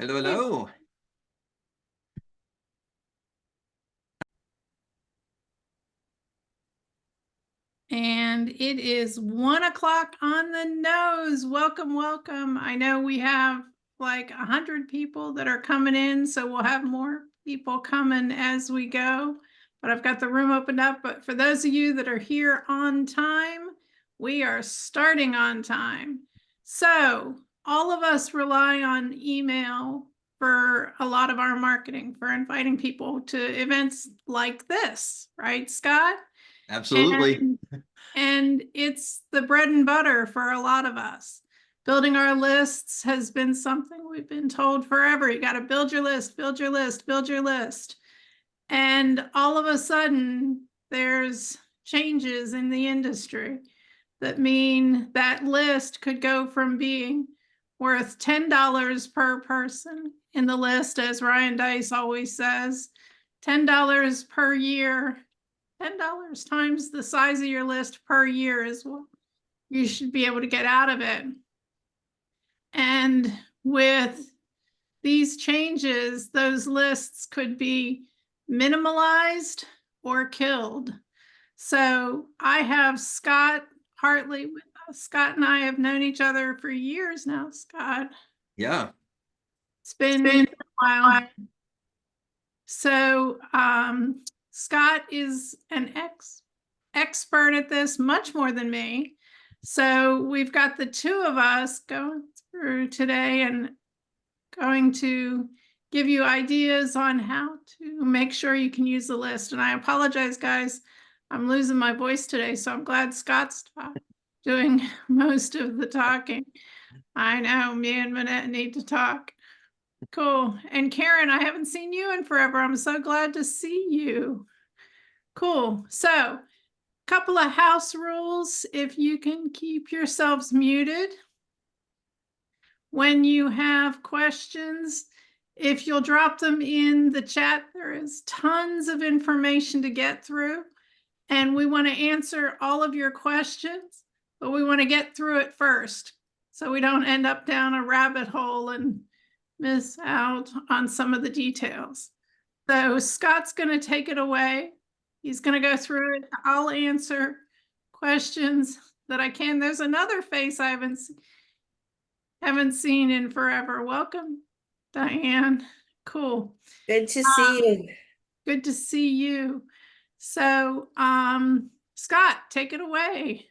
Hello, hello. And it is 1 o'clock on the nose. Welcome, welcome. I know we have like 100 people that are coming in, so we'll have more people coming as we go. But I've got the room opened up. But for those of you that are here on time, we are starting on time. So all of us rely on email for a lot of our marketing, for inviting people to events like this, right, Scott? Absolutely. And it's the bread and butter for a lot of us. Building our lists has been something we've been told forever. You got to build your list, build your list, build your list. And all of a sudden, there's changes in the industry that mean that list could go from being worth $10 per person in the list, as Ryan Dice always says, $10 per year. $10 times the size of your list per year is what you should be able to get out of it. And with these changes, those lists could be minimalized or killed. So I have Scott Hartley with us. Scott and I have known each other for years now, Scott. Yeah. It's been a while. So Scott is an expert at this, much more than me. So we've got the two of us going through today and going to give you ideas on how to make sure you can use the list. And I apologize, guys. I'm losing my voice today, so I'm glad Scott's doing most of the talking. I know me and Manette need to talk. Cool. And Karen, I haven't seen you in forever. I'm so glad to see you. Cool. So, couple of house rules. If you can keep yourselves muted. When you have questions, if you'll drop them in the chat, there is tons of information to get through. And we want to answer all of your questions, but we want to get through it first so we don't end up down a rabbit hole and miss out on some of the details. So Scott's going to take it away. He's going to go through it. I'll answer questions that I can. There's another face I haven't seen in forever. Welcome, Diane. Cool. Good to see you. Good to see you. So, Scott, take it away.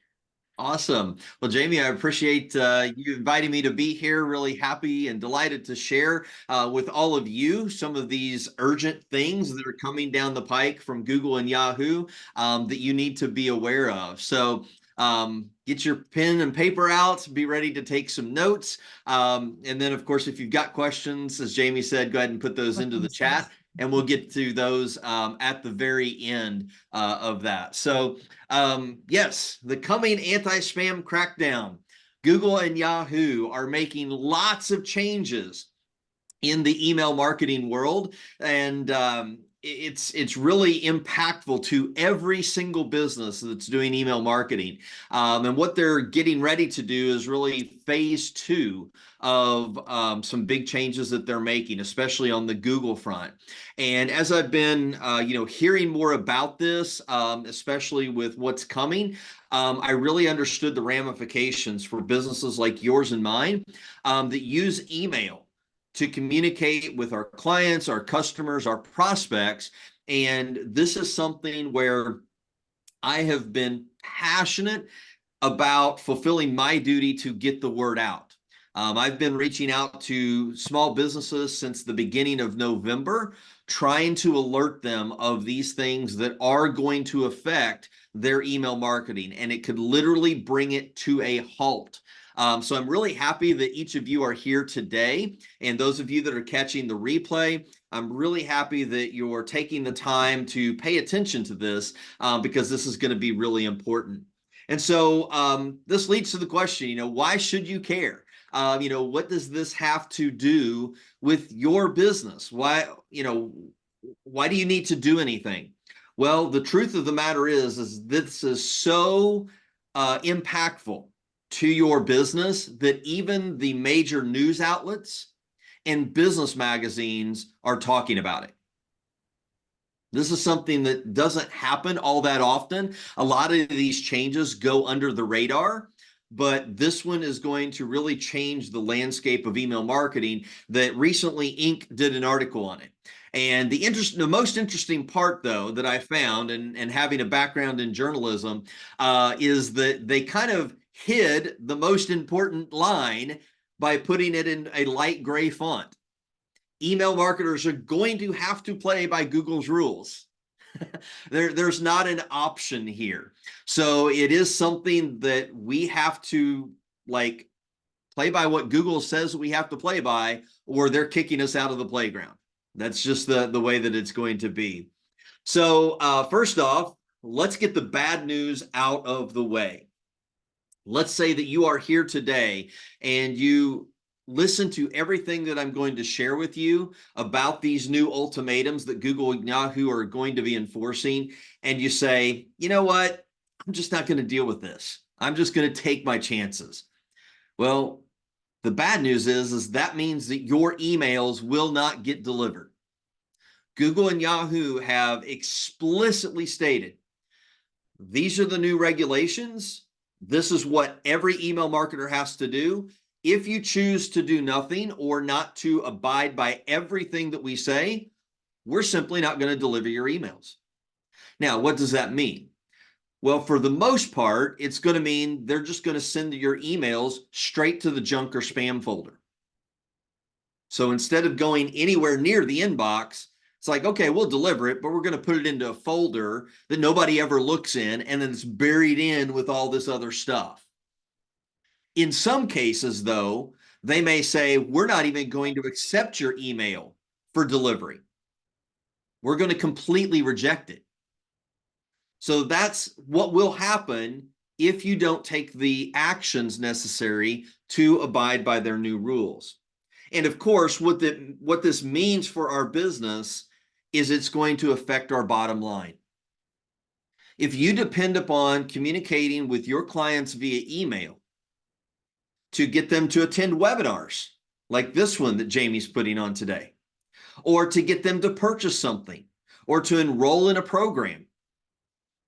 Awesome. Well, Jamie, I appreciate you inviting me to be here. Really happy and delighted to share with all of you some of these urgent things that are coming down the pike from Google and Yahoo that you need to be aware of. So get your pen and paper out, be ready to take some notes. And then, of course, if you've got questions, as Jamie said, go ahead and put those into the chat. And we'll get to those at the very end of that. So yes, the coming anti-spam crackdown. Google and Yahoo are making lots of changes in the email marketing world. And it's really impactful to every single business that's doing email marketing. And what they're getting ready to do is really phase 2 of some big changes that they're making, especially on the Google front. And as I've been, hearing more about this, especially with what's coming, I really understood the ramifications for businesses like yours and mine that use email to communicate with our clients, our customers, our prospects. And this is something where I have been passionate about fulfilling my duty to get the word out. I've been reaching out to small businesses since the beginning of November, trying to alert them of these things that are going to affect their email marketing, and it could literally bring it to a halt. So I'm really happy that each of you are here today. And those of you that are catching the replay, I'm really happy that you're taking the time to pay attention to this because this is going to be really important. And so this leads to the question, why should you care? What does this have to do with your business? Why do you need to do anything? Well, the truth of the matter is this is so impactful to your business that even the major news outlets and business magazines are talking about it. This is something that doesn't happen all that often. A lot of these changes go under the radar, but this one is going to really change the landscape of email marketing. That recently Inc. did an article on it. And the most interesting part, though, that I found, and having a background in journalism, is that they kind of hid the most important line by putting it in a light gray font. Email marketers are going to have to play by Google's rules. There's not an option here. So it is something that we have to play by what Google says we have to play by, or they're kicking us out of the playground. That's just the way that it's going to be. So first off, let's get the bad news out of the way. Let's say that you are here today and you listen to everything that I'm going to share with you about these new ultimatums that Google and Yahoo are going to be enforcing, and you say, you know what, I'm just not going to deal with this. I'm just going to take my chances. Well, the bad news is that means that your emails will not get delivered. Google and Yahoo have explicitly stated, these are the new regulations. This is what every email marketer has to do. If you choose to do nothing or not to abide by everything that we say, we're simply not going to deliver your emails. Now, what does that mean? Well, for the most part, it's going to mean they're just going to send your emails straight to the junk or spam folder. So instead of going anywhere near the inbox, it's like, okay, we'll deliver it, but we're going to put it into a folder that nobody ever looks in, and then it's buried in with all this other stuff. In some cases, though, they may say, we're not even going to accept your email for delivery. We're going to completely reject it. So that's what will happen if you don't take the actions necessary to abide by their new rules. And of course, what this means for our business is it's going to affect our bottom line. If you depend upon communicating with your clients via email to get them to attend webinars like this one that Jamie's putting on today, or to get them to purchase something, or to enroll in a program,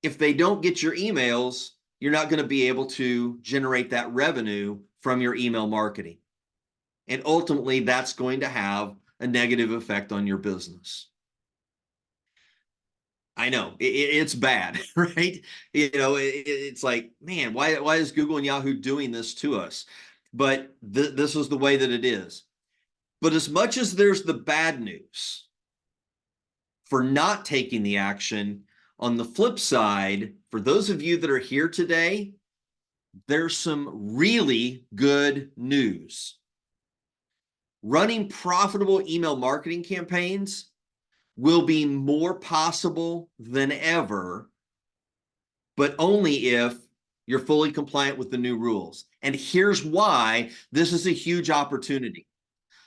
if they don't get your emails, you're not going to be able to generate that revenue from your email marketing. And ultimately, that's going to have a negative effect on your business. I know it's bad, right? It's like, man, why is Google and Yahoo doing this to us? But this is the way that it is. But as much as there's the bad news for not taking the action, on the flip side, for those of you that are here today, there's some really good news. Running profitable email marketing campaigns will be more possible than ever, but only if you're fully compliant with the new rules. And here's why this is a huge opportunity.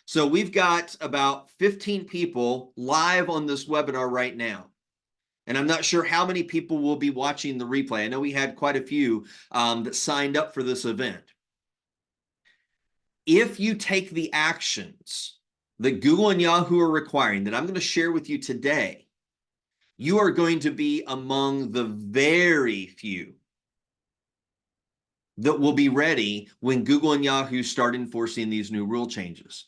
So we've got about 15 people live on this webinar right now. And I'm not sure how many people will be watching the replay. I know we had quite a few that signed up for this event. If you take the actions that Google and Yahoo are requiring that I'm going to share with you today, you are going to be among the very few that will be ready when Google and Yahoo start enforcing these new rule changes.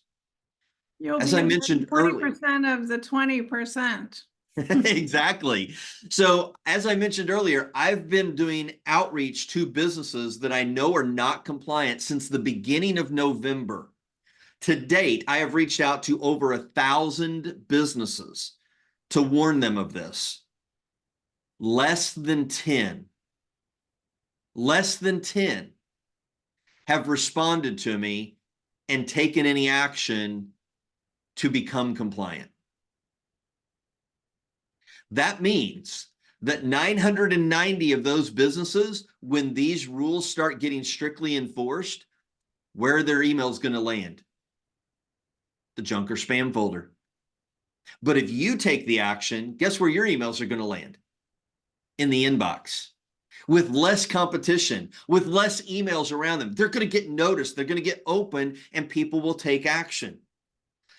You'll As be I mentioned 20% of the 20%. Exactly. So as I mentioned earlier, I've been doing outreach to businesses that I know are not compliant since the beginning of November. To date, I have reached out to over 1,000 businesses to warn them of this. Less than 10 have responded to me and taken any action to become compliant. That means that 990 of those businesses, when these rules start getting strictly enforced, where are their emails going to land? The junk or spam folder. But if you take the action, guess where your emails are going to land? In the inbox. With less competition, with less emails around them. They're going to get noticed. They're going to get open, and people will take action.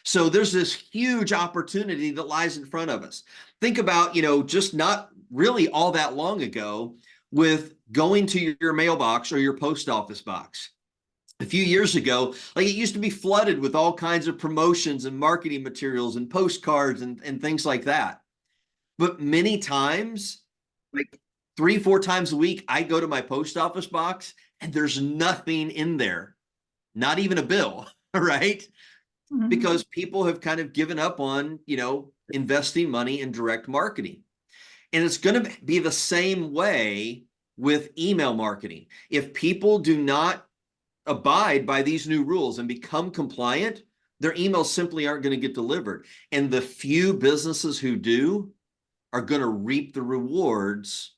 So there's this huge opportunity that lies in front of us. Think about, just not really all that long ago with going to your mailbox or your post office box. A few years ago, like it used to be flooded with all kinds of promotions and marketing materials and postcards and things like that. But many times, like 3, 4 times a week, I go to my post office box and there's nothing in there, not even a bill, right? Mhm. Because people have kind of given up on, investing money in direct marketing. And it's going to be the same way with email marketing. If people do not abide by these new rules and become compliant, their emails simply aren't going to get delivered. And the few businesses who do are going to reap the rewards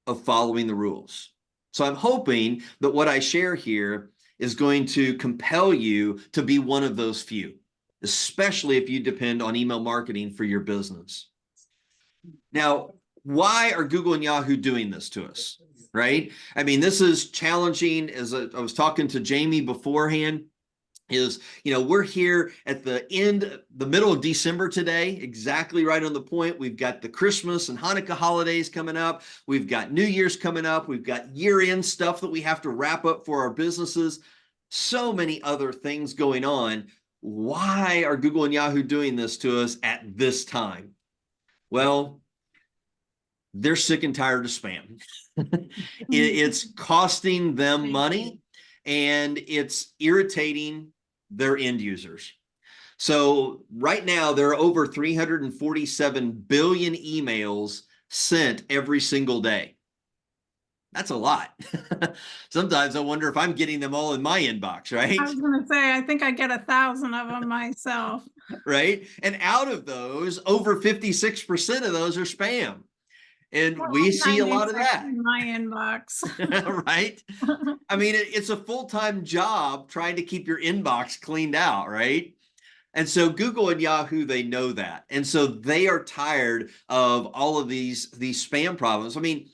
of following the rules. So I'm hoping that what I share here is going to compel you to be one of those few, especially if you depend on email marketing for your business. Now, why are Google and Yahoo doing this to us, right? I mean, this is challenging. As I was talking to Jamie beforehand, is, we're here at the middle of December today, exactly right on the point. We've got the Christmas and Hanukkah holidays coming up. We've got New Year's coming up. We've got year-end stuff that we have to wrap up for our businesses. So many other things going on. Why are Google and Yahoo doing this to us at this time? Well, they're sick and tired of spam. It's costing them money and it's irritating their end users. So right now, there are over 347 billion emails sent every single day. That's a lot. Sometimes I wonder if I'm getting them all in my inbox, right? I was going to say, I think I get 1,000 of them myself. Right? And out of those, over 56% of those are spam. And we see a lot of that. In my inbox. Right? I mean, it's a full-time job trying to keep your inbox cleaned out, right? And so Google and Yahoo, they know that. And so they are tired of all of these spam problems. I mean,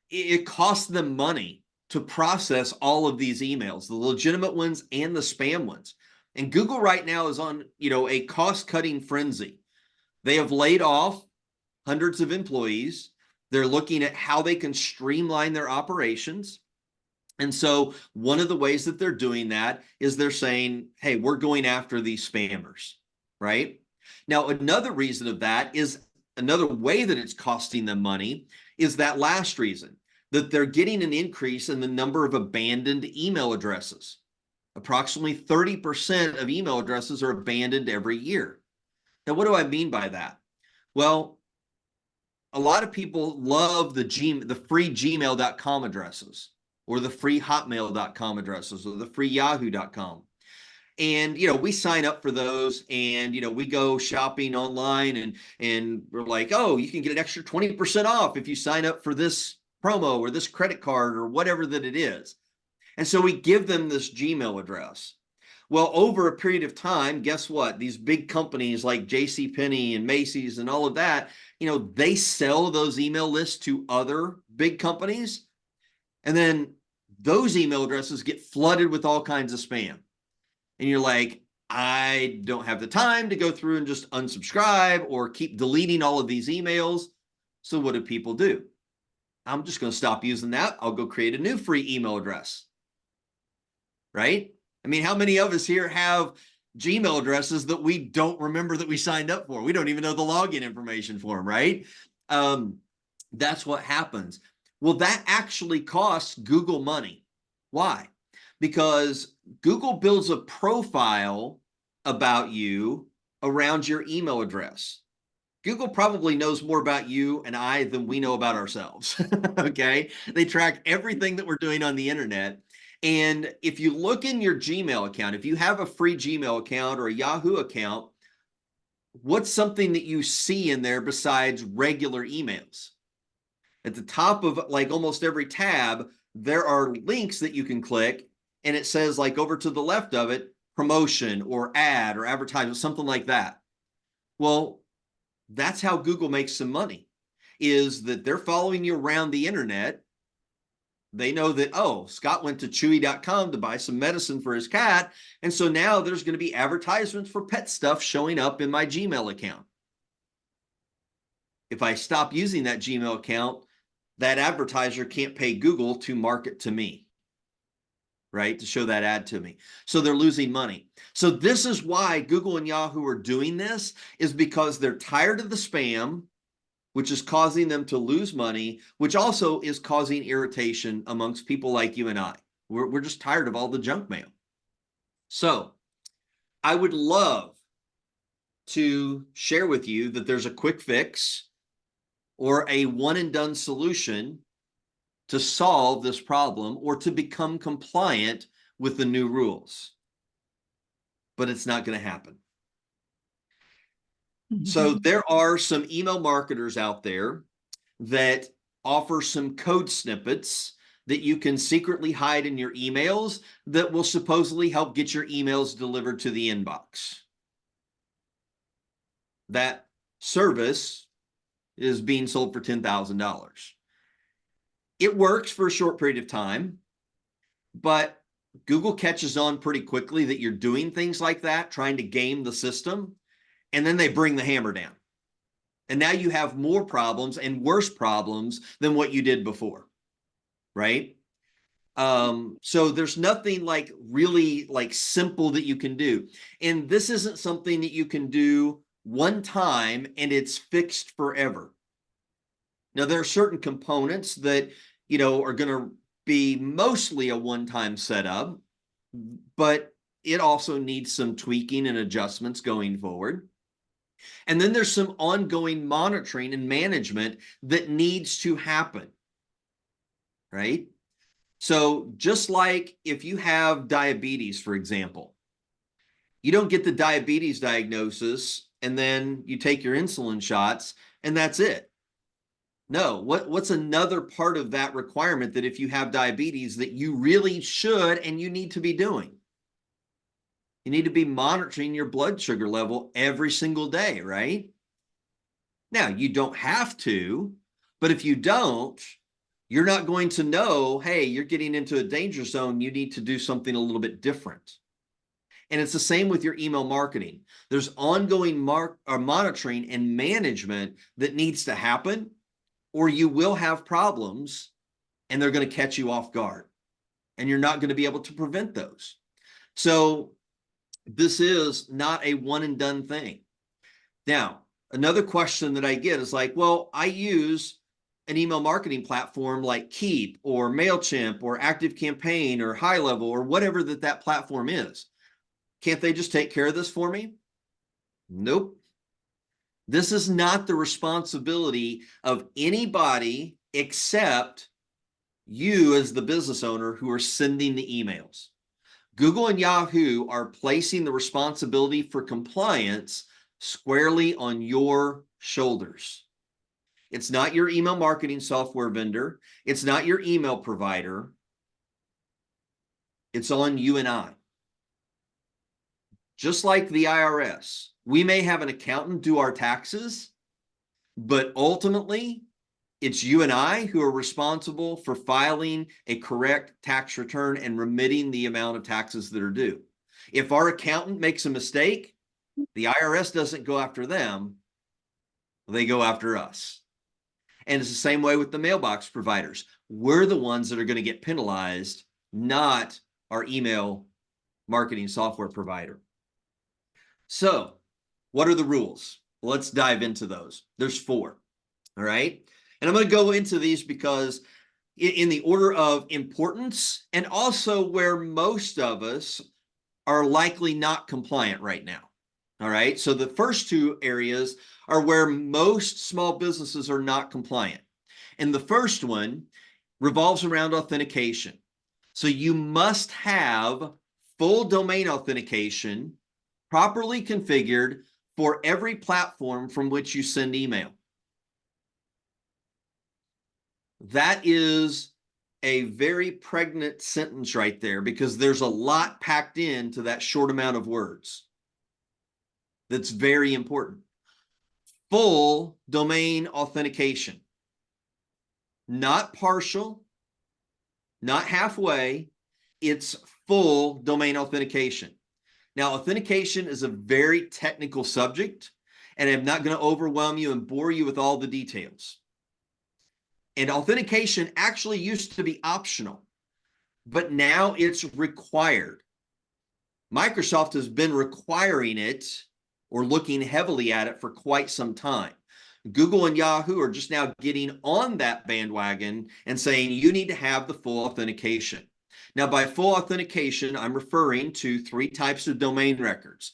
it costs them money to process all of these emails, the legitimate ones and the spam ones. And Google right now is on, a cost-cutting frenzy. They have laid off hundreds of employees. They're looking at how they can streamline their operations. And so one of the ways that they're doing that is they're saying, hey, we're going after these spammers, right? Now, another reason of that is another way that it's costing them money is that last reason, that they're getting an increase in the number of abandoned email addresses. Approximately 30% of email addresses are abandoned every year. Now, what do I mean by that? Well, a lot of people love the free gmail.com addresses or the free hotmail.com addresses or the free yahoo.com. And, we sign up for those and, we go shopping online and we're like, oh, you can get an extra 20% off if you sign up for this promo or this credit card or whatever that it is. And so we give them this Gmail address. Well, over a period of time, guess what? These big companies like JCPenney and Macy's and all of that, they sell those email lists to other big companies. And then those email addresses get flooded with all kinds of spam. And you're like, I don't have the time to go through and just unsubscribe or keep deleting all of these emails. So what do people do? I'm just going to stop using that. I'll go create a new free email address. Right? I mean, how many of us here have Gmail addresses that we don't remember that we signed up for? We don't even know the login information for them, right? That's what happens. Well, that actually costs Google money. Why? Because Google builds a profile about you around your email address. Google probably knows more about you and I than we know about ourselves. Okay? They track everything that we're doing on the internet. And if you look in your Gmail account, if you have a free Gmail account or a Yahoo account, what's something that you see in there besides regular emails? At the top of like almost every tab, there are links that you can click and it says like over to the left of it, promotion or ad or advertisement, something like that. Well, that's how Google makes some money, is that they're following you around the internet. They know that, oh, Scott went to chewy.com to buy some medicine for his cat. And so now there's going to be advertisements for pet stuff showing up in my Gmail account. If I stop using that Gmail account, that advertiser can't pay Google to market to me, right? To show that ad to me. So they're losing money. So this is why Google and Yahoo are doing this, is because they're tired of the spam, which is causing them to lose money, which also is causing irritation amongst people like you and I. We're just tired of all the junk mail. So I would love to share with you that there's a quick fix or a one and done solution to solve this problem or to become compliant with the new rules. But it's not going to happen. So there are some email marketers out there that offer some code snippets that you can secretly hide in your emails that will supposedly help get your emails delivered to the inbox. That service is being sold for $10,000. It works for a short period of time, but Google catches on pretty quickly that you're doing things like that, trying to game the system, and then they bring the hammer down. And now you have more problems and worse problems than what you did before, right? So there's nothing like really like simple that you can do. And this isn't something that you can do one time and it's fixed forever. Now, there are certain components that, are going to be mostly a one-time setup, but it also needs some tweaking and adjustments going forward. And then there's some ongoing monitoring and management that needs to happen, right? So just like if you have diabetes, for example, you don't get the diabetes diagnosis and then you take your insulin shots and that's it. No, what's another part of that requirement that if you have diabetes that you really should and you need to be doing? You need to be monitoring your blood sugar level every single day, right? Now, you don't have to, but if you don't, you're not going to know, hey, you're getting into a danger zone. You need to do something a little bit different. And it's the same with your email marketing. There's ongoing monitoring and management that needs to happen, or you will have problems and they're going to catch you off guard and you're not going to be able to prevent those. So this is not a one and done thing. Now, another question that I get is like, well, I use an email marketing platform like Keep or MailChimp or ActiveCampaign or High Level or whatever that platform is. Can't they just take care of this for me? Nope. This is not the responsibility of anybody except you as the business owner who are sending the emails. Google and Yahoo are placing the responsibility for compliance squarely on your shoulders. It's not your email marketing software vendor. It's not your email provider. It's on you and I. Just like the IRS, we may have an accountant do our taxes, but ultimately, it's you and I who are responsible for filing a correct tax return and remitting the amount of taxes that are due. If our accountant makes a mistake, the IRS doesn't go after them, they go after us. And it's the same way with the mailbox providers. We're the ones that are going to get penalized, not our email marketing software provider. So, what are the rules? Let's dive into those. There's 4. All right. And I'm going to go into these because in the order of importance and also where most of us are likely not compliant right now. All right. So the first 2 areas are where most small businesses are not compliant. And the first one revolves around authentication. So you must have full domain authentication properly configured for every platform from which you send email. That is a very pregnant sentence right there because there's a lot packed into that short amount of words. That's very important. Full domain authentication, not partial, not halfway. It's full domain authentication. Now, authentication is a very technical subject, and I'm not going to overwhelm you and bore you with all the details. And authentication actually used to be optional, but now it's required. Microsoft has been requiring it or looking heavily at it for quite some time. Google and Yahoo are just now getting on that bandwagon and saying you need to have the full authentication. Now, by full authentication, I'm referring to 3 types of domain records: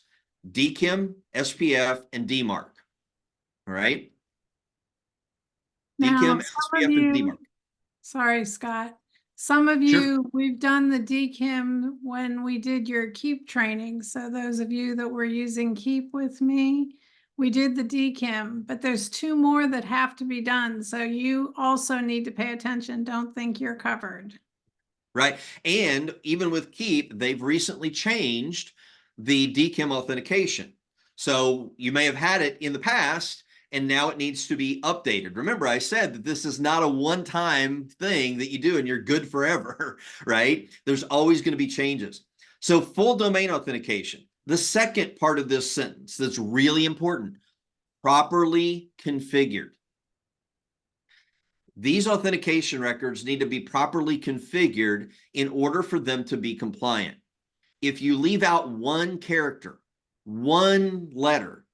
DKIM, SPF, and DMARC. All right? Now, DKIM, some of SPF, and you, DMARC. sorry, Scott. Some of Sure. you, we've done the DKIM when we did your Keep training. So those of you that were using Keep with me, we did the DKIM, but there's 2 more that have to be done. So you also need to pay attention. Don't think you're covered. Right. And even with Keep, they've recently changed the DKIM authentication. So you may have had it in the past, and now it needs to be updated. Remember, I said that this is not a one-time thing that you do and you're good forever, right? There's always going to be changes. So full domain authentication, the second part of this sentence that's really important: properly configured. These authentication records need to be properly configured in order for them to be compliant. If you leave out one character, one letter,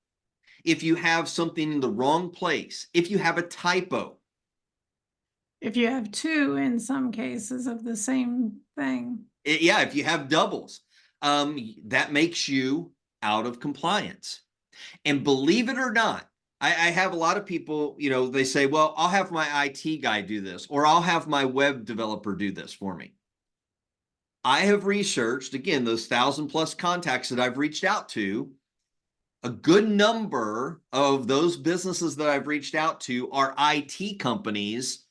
if you have something in the wrong place, if you have a typo, If you have 2 in some cases of the same thing. yeah, if you have doubles, that makes you out of compliance. And believe it or not, I have a lot of people, they say, well, I'll have my IT guy do this, or I'll have my web developer do this for me. I have researched, again, those 1,000+ contacts that I've reached out to. A good number of those businesses that I've reached out to are IT companies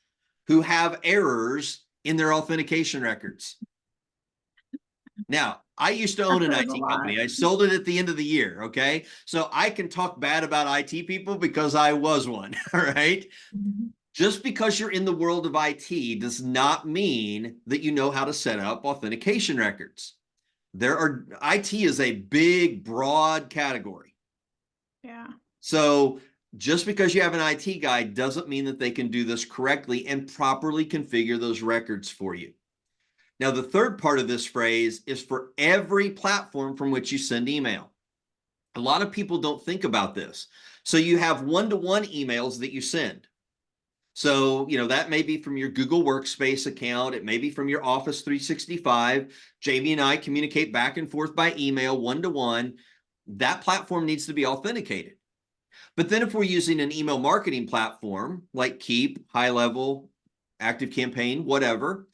who have errors in their authentication records. Now, I used to own an IT company. I sold it at the end of the year, okay? So I can talk bad about IT people because I was one, all right? Mm-hmm. Just because you're in the world of IT does not mean that you know how to set up authentication records. IT is a big, broad category. Yeah. So just because you have an IT guy doesn't mean that they can do this correctly and properly configure those records for you. Now, the third part of this phrase is for every platform from which you send email. A lot of people don't think about this. So you have one-to-one emails that you send. So, that may be from your Google Workspace account. It may be from your Office 365. Jamie and I communicate back and forth by email, one-to-one. That platform needs to be authenticated. But then if we're using an email marketing platform like Keep, High Level, ActiveCampaign, whatever,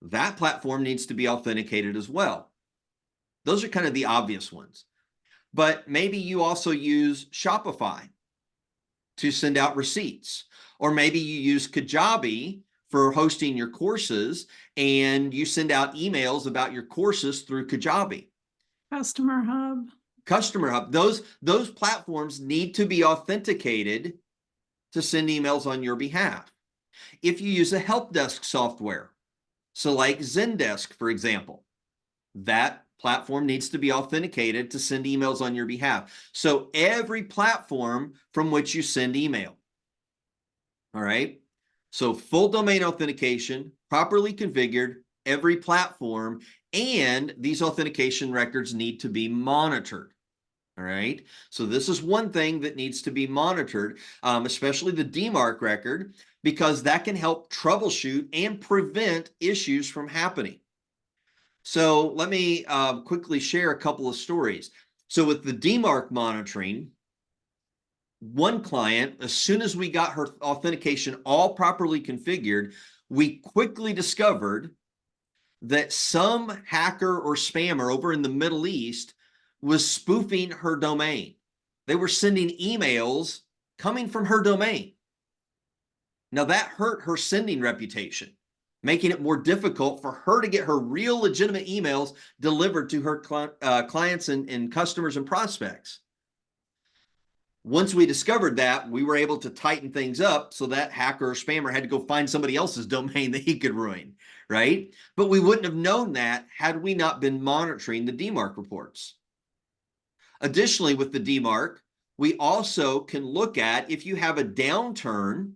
that platform needs to be authenticated as well. Those are kind of the obvious ones. But maybe you also use Shopify to send out receipts, or maybe you use Kajabi for hosting your courses and you send out emails about your courses through Kajabi. Customer Hub. Those platforms need to be authenticated to send emails on your behalf. If you use a help desk software, so like Zendesk, for example, that platform needs to be authenticated to send emails on your behalf. So every platform from which you send email. All right. So full domain authentication, properly configured, every platform, and these authentication records need to be monitored. All right. So this is one thing that needs to be monitored, especially the DMARC record, because that can help troubleshoot and prevent issues from happening. So let me quickly share a couple of stories. So with the DMARC monitoring, one client, as soon as we got her authentication all properly configured, we quickly discovered that some hacker or spammer over in the Middle East was spoofing her domain. They were sending emails coming from her domain. Now that hurt her sending reputation, making it more difficult for her to get her real legitimate emails delivered to her clients and customers and prospects. Once we discovered that, we were able to tighten things up so that hacker or spammer had to go find somebody else's domain that he could ruin, right? But we wouldn't have known that had we not been monitoring the DMARC reports. Additionally, with the DMARC, we also can look at if you have a downturn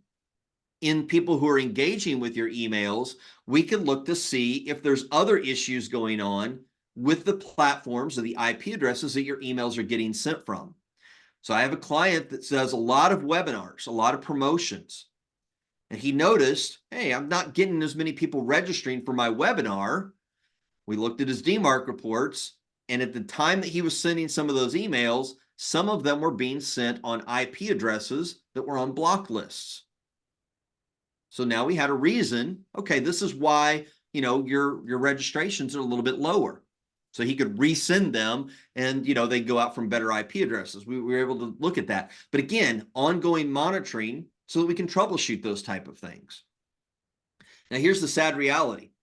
in people who are engaging with your emails, we can look to see if there's other issues going on with the platforms or the IP addresses that your emails are getting sent from. So I have a client that does a lot of webinars, a lot of promotions. And he noticed, hey, I'm not getting as many people registering for my webinar. We looked at his DMARC reports, and at the time that he was sending some of those emails, some of them were being sent on IP addresses that were on block lists. So now we had a reason, okay, this is why, your registrations are a little bit lower. So he could resend them and, they go out from better IP addresses. We were able to look at that. But again, ongoing monitoring so that we can troubleshoot those type of things. Now, here's the sad reality.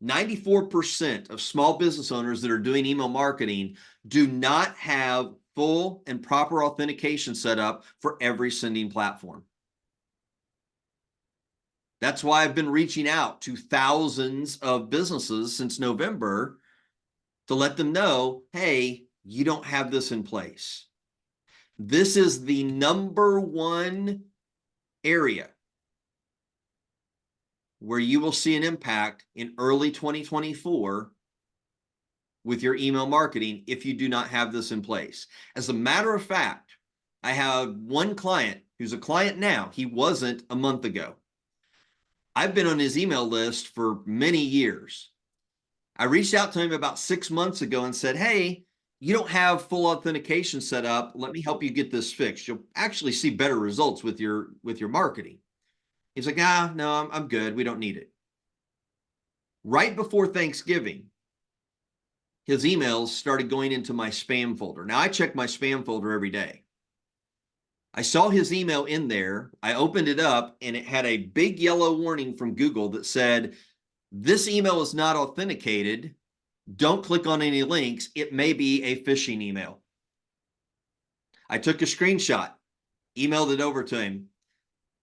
94% of small business owners that are doing email marketing do not have full and proper authentication set up for every sending platform. That's why I've been reaching out to thousands of businesses since November to let them know, hey, you don't have this in place. This is the number one area where you will see an impact in early 2024 with your email marketing if you do not have this in place. As a matter of fact, I have one client who's a client now. He wasn't a month ago. I've been on his email list for many years. I reached out to him about 6 months ago and said, hey, you don't have full authentication set up. Let me help you get this fixed. You'll actually see better results with your marketing. He's like, no, I'm good. We don't need it. Right before Thanksgiving, his emails started going into my spam folder. Now, I check my spam folder every day. I saw his email in there. I opened it up and it had a big yellow warning from Google that said, this email is not authenticated. Don't click on any links. It may be a phishing email. I took a screenshot, emailed it over to him,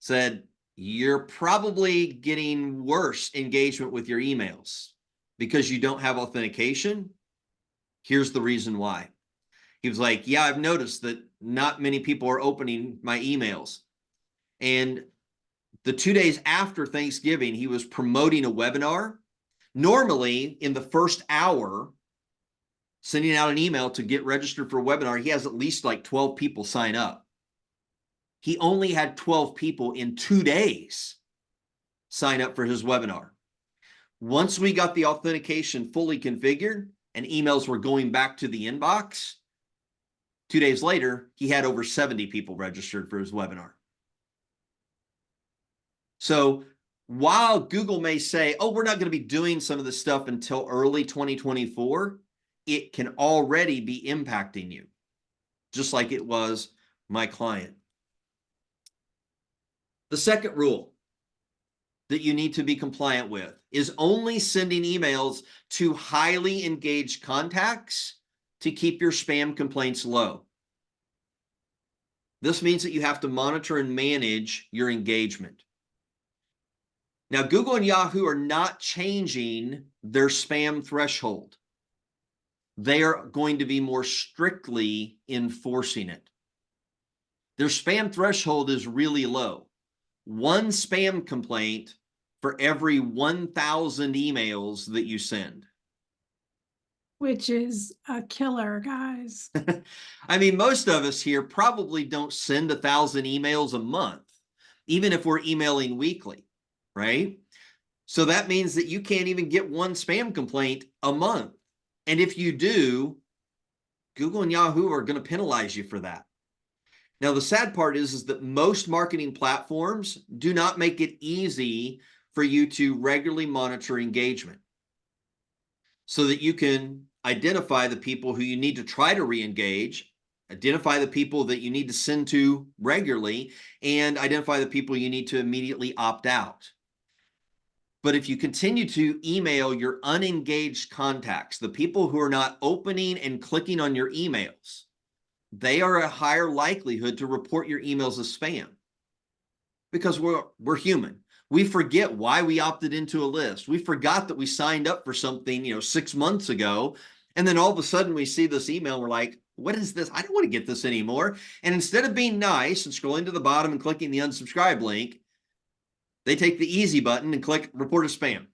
said, you're probably getting worse engagement with your emails because you don't have authentication. Here's the reason why. He was like, yeah, I've noticed that not many people are opening my emails. And the 2 days after Thanksgiving, he was promoting a webinar. Normally, in the first hour, sending out an email to get registered for a webinar, he has at least like 12 people sign up. He only had 12 people in 2 days sign up for his webinar. Once we got the authentication fully configured and emails were going back to the inbox, 2 days later, he had over 70 people registered for his webinar. So while Google may say, oh, we're not going to be doing some of this stuff until early 2024, it can already be impacting you, just like it was my client. The second rule that you need to be compliant with is only sending emails to highly engaged contacts to keep your spam complaints low. This means that you have to monitor and manage your engagement. Now, Google and Yahoo are not changing their spam threshold. They are going to be more strictly enforcing it. Their spam threshold is really low. One spam complaint for every 1,000 emails that you send. Which is a killer, guys. I mean, most of us here probably don't send 1,000 emails a month, even if we're emailing weekly, right? So that means that you can't even get one spam complaint a month. And if you do, Google and Yahoo are going to penalize you for that. Now, the sad part is that most marketing platforms do not make it easy for you to regularly monitor engagement so that you can identify the people who you need to try to re-engage, identify the people that you need to send to regularly, and identify the people you need to immediately opt out. But if you continue to email your unengaged contacts, the people who are not opening and clicking on your emails, they are a higher likelihood to report your emails as spam because we're human. We forget why we opted into a list. We forgot that we signed up for something, 6 months ago. And then all of a sudden we see this email. We're like, what is this? I don't want to get this anymore. And instead of being nice and scrolling to the bottom and clicking the unsubscribe link, they take the easy button and click report as spam.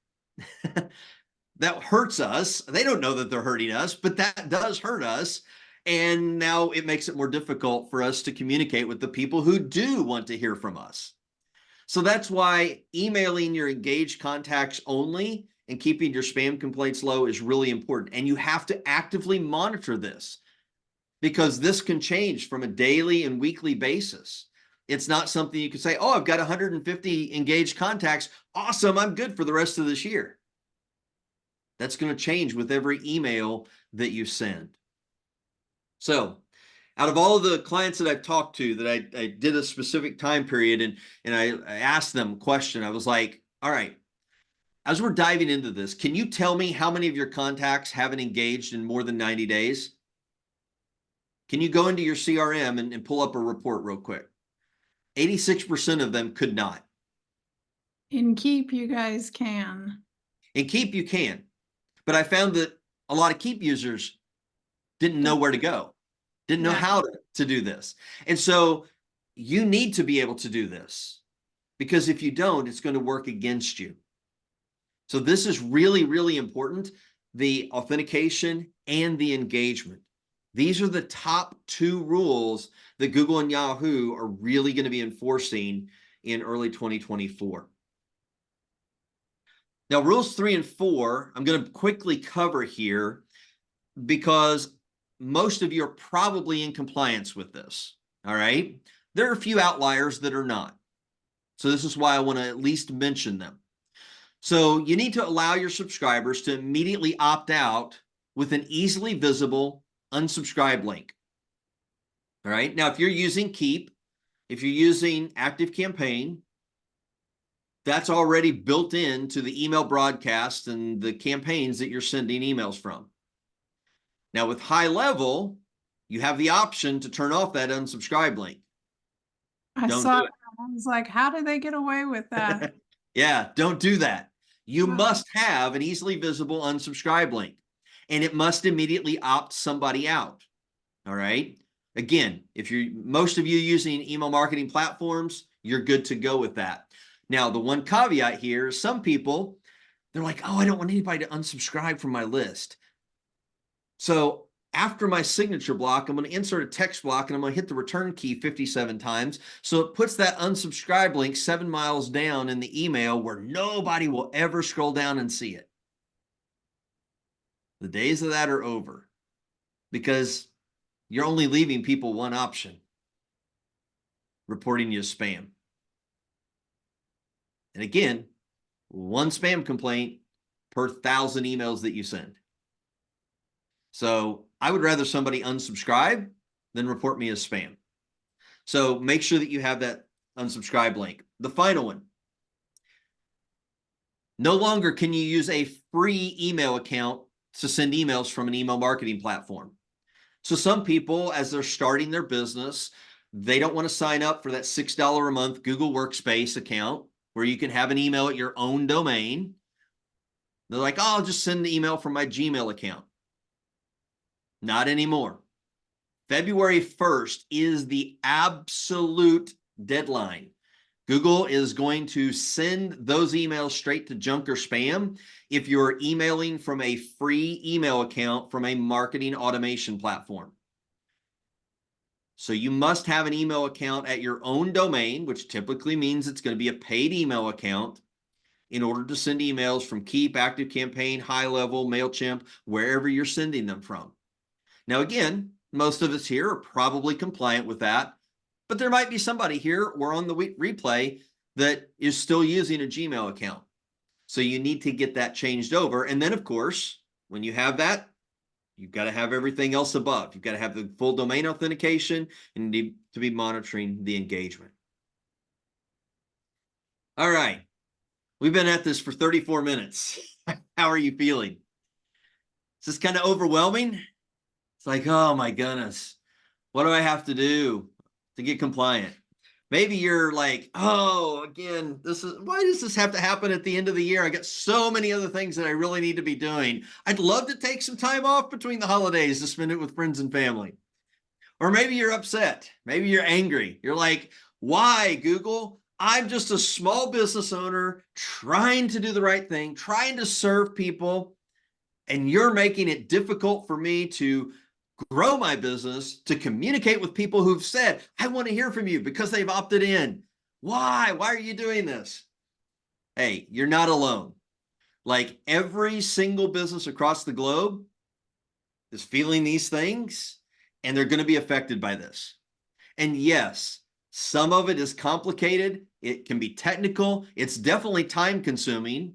That hurts us. They don't know that they're hurting us, but that does hurt us. And now it makes it more difficult for us to communicate with the people who do want to hear from us. So that's why emailing your engaged contacts only and keeping your spam complaints low is really important. And you have to actively monitor this because this can change from a daily and weekly basis. It's not something you can say, oh, I've got 150 engaged contacts. Awesome, I'm good for the rest of this year. That's going to change with every email that you send. So out of all of the clients that I've talked to that I did a specific time period and I asked them a question, I was like, all right, as we're diving into this, can you tell me how many of your contacts haven't engaged in more than 90 days? Can you go into your CRM and pull up a report real quick? 86% of them could not. In Keep, you guys can. In Keep, you can. But I found that a lot of Keep users didn't know where to go, didn't know how to do this. And so you need to be able to do this because if you don't, it's going to work against you. So this is really, really important, the authentication and the engagement. These are the top 2 rules that Google and Yahoo are really going to be enforcing in early 2024. Now, rules 3 and 4, I'm going to quickly cover here because most of you are probably in compliance with this, all right? There are a few outliers that are not. So this is why I want to at least mention them. So you need to allow your subscribers to immediately opt out with an easily visible unsubscribe link. All right. Now, if you're using Keep, if you're using ActiveCampaign, that's already built into the email broadcast and the campaigns that you're sending emails from. Now, with High Level, you have the option to turn off that unsubscribe link. I saw that. I was like, how do they get away with that? Yeah, don't do that. You must have an easily visible unsubscribe link, and it must immediately opt somebody out. All right. Again, if most of you using email marketing platforms, you're good to go with that. Now, the one caveat here is some people, they're like, oh, I don't want anybody to unsubscribe from my list. So after my signature block, I'm going to insert a text block and I'm going to hit the return key 57 times. So it puts that unsubscribe link 7 miles down in the email where nobody will ever scroll down and see it. The days of that are over because you're only leaving people one option, reporting you as spam. And again, one spam complaint per 1,000 emails that you send. So I would rather somebody unsubscribe than report me as spam. So make sure that you have that unsubscribe link. The final one. No longer can you use a free email account to send emails from an email marketing platform. So some people, as they're starting their business, they don't want to sign up for that $6 a month Google Workspace account where you can have an email at your own domain. They're like, oh, I'll just send the email from my Gmail account. Not anymore. February 1st is the absolute deadline. Google is going to send those emails straight to junk or spam if you're emailing from a free email account from a marketing automation platform. So you must have an email account at your own domain, which typically means it's going to be a paid email account in order to send emails from Keep, ActiveCampaign, High Level, MailChimp, wherever you're sending them from. Now, again, most of us here are probably compliant with that, but there might be somebody here or on the replay that is still using a Gmail account. So you need to get that changed over. And then, of course, when you have that, you've got to have everything else above. You've got to have the full domain authentication and need to be monitoring the engagement. All right. We've been at this for 34 minutes. How are you feeling? Is this kind of overwhelming? It's like, oh my goodness. What do I have to do to get compliant? Maybe you're like, oh, again, why does this have to happen at the end of the year? I got so many other things that I really need to be doing. I'd love to take some time off between the holidays to spend it with friends and family. Or maybe you're upset. Maybe you're angry. You're like, why, Google? I'm just a small business owner trying to do the right thing, trying to serve people, and you're making it difficult for me to grow my business, to communicate with people who've said, I want to hear from you because they've opted in. Why? Why are you doing this? Hey, you're not alone. Like every single business across the globe is feeling these things, and they're going to be affected by this. And yes, some of it is complicated. It can be technical. It's definitely time consuming.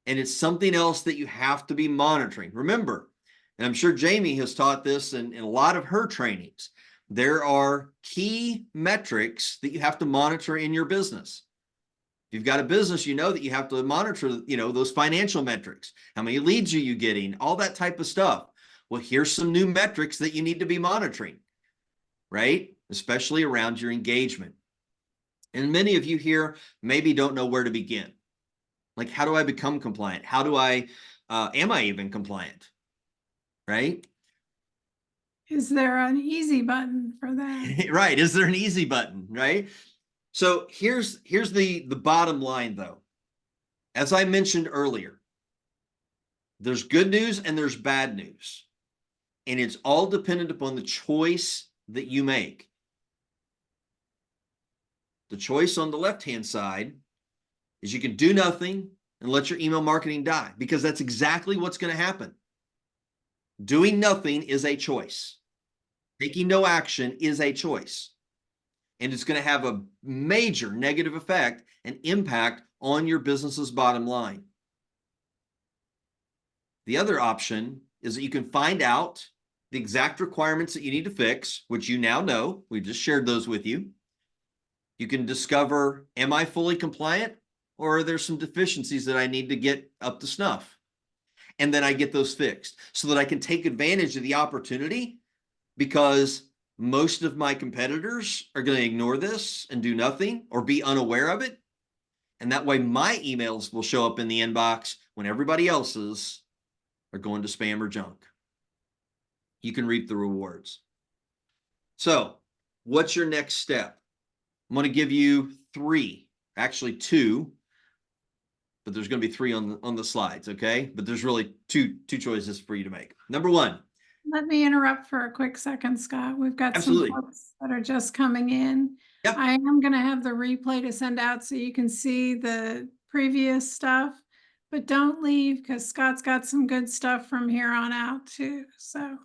And it's something else that you have to be monitoring. Remember, and I'm sure Jamie has taught this in a lot of her trainings, there are key metrics that you have to monitor in your business. If you've got a business, you know that you have to monitor, those financial metrics. How many leads are you getting? All that type of stuff. Well, here's some new metrics that you need to be monitoring, right? Especially around your engagement. And many of you here maybe don't know where to begin. Like, how do I become compliant? How do am I even compliant? Right? Is there an easy button for that? Right. Is there an easy button? Right. So here's the bottom line, though. As I mentioned earlier, there's good news and there's bad news. And it's all dependent upon the choice that you make. The choice on the left-hand side is you can do nothing and let your email marketing die, because that's exactly what's going to happen. Doing nothing is a choice. Taking no action is a choice. And it's going to have a major negative effect and impact on your business's bottom line. The other option is that you can find out the exact requirements that you need to fix, which you now know. We've just shared those with you. You can discover, am I fully compliant, or are there some deficiencies that I need to get up to snuff? And then I get those fixed so that I can take advantage of the opportunity, because most of my competitors are going to ignore this and do nothing or be unaware of it. And that way my emails will show up in the inbox when everybody else's are going to spam or junk. You can reap the rewards. So what's your next step? I'm going to give you actually two, but there's going to be three on the slides, okay? But there's really two choices for you to make. Number one. Let me interrupt for a quick second, Scott. We've got Absolutely. some folks that are just coming in. Yeah. I am going to have the replay to send out so you can see the previous stuff, but don't leave, because Scott's got some good stuff from here on out too. So.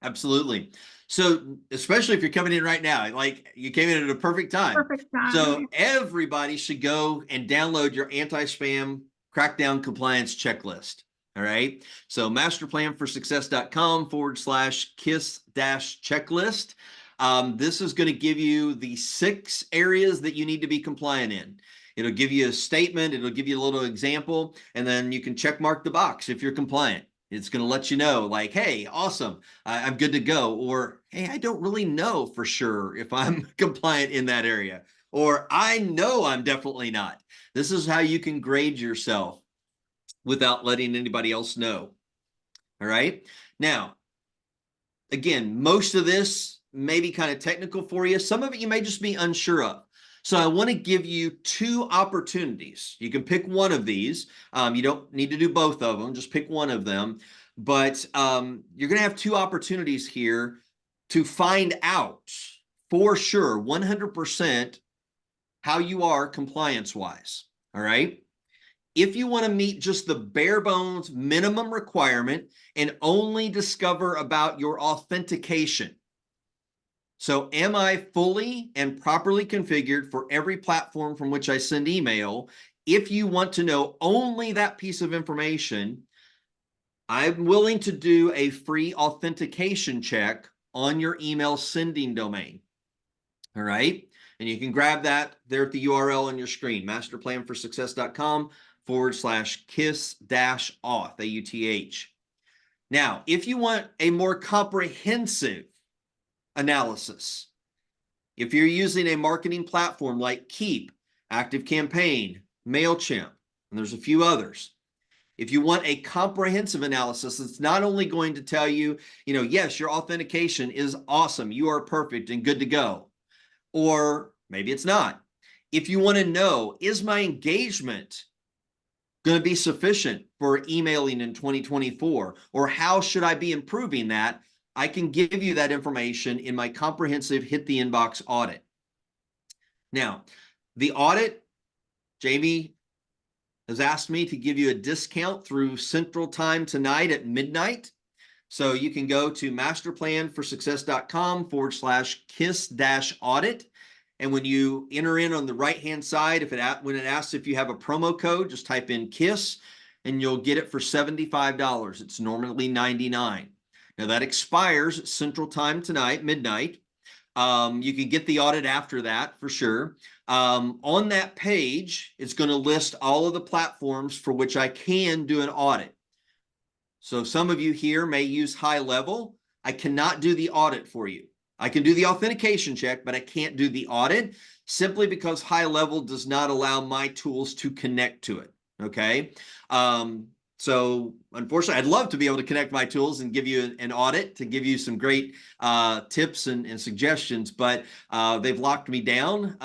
Absolutely. So especially if you're coming in right now, like you came in at a perfect time. Perfect time. So everybody should go and download your anti-spam crackdown compliance checklist. All right. So masterplanforsuccess.com/KISS-checklist. This is going to give you the 6 areas that you need to be compliant in. It'll give you a statement. It'll give you a little example, and then you can check mark the box if you're compliant. It's going to let you know, like, hey, awesome, I'm good to go. Or, hey, I don't really know for sure if I'm compliant in that area. Or, I know I'm definitely not. This is how you can grade yourself without letting anybody else know. All right. Now, again, most of this may be kind of technical for you. Some of it you may just be unsure of. So I want to give you 2 opportunities. You can pick one of these. You don't need to do both of them. Just pick one of them. But you're going to have 2 opportunities here to find out for sure, 100%, how you are compliance-wise. All right? If you want to meet just the bare bones minimum requirement and only discover about your authentication. So am I fully and properly configured for every platform from which I send email? If you want to know only that piece of information, I'm willing to do a free authentication check on your email sending domain. All right. And you can grab that there at the URL on your screen, masterplanforsuccess.com/KISS-auth, AUTH. Now, if you want a more comprehensive analysis. If you're using a marketing platform like Keep, ActiveCampaign, MailChimp, and there's a few others, if you want a comprehensive analysis, it's not only going to tell you, yes, your authentication is awesome, you are perfect and good to go, or maybe it's not. If you want to know, is my engagement going to be sufficient for emailing in 2024, or how should I be improving that? I can give you that information in my comprehensive Hit the Inbox audit. Now, the audit, Jamie has asked me to give you a discount through Central Time tonight at midnight. So you can go to masterplanforsuccess.com/KISS-audit. And when you enter in on the right-hand side, when it asks if you have a promo code, just type in KISS and you'll get it for $75. It's normally $99. Now that expires Central Time tonight, midnight. You can get the audit after that for sure. On that page, it's going to list all of the platforms for which I can do an audit. So some of you here may use High Level. I cannot do the audit for you. I can do the authentication check, but I can't do the audit simply because High Level does not allow my tools to connect to it. Okay. So unfortunately, I'd love to be able to connect my tools and give you an audit to give you some great tips and suggestions, but they've locked me down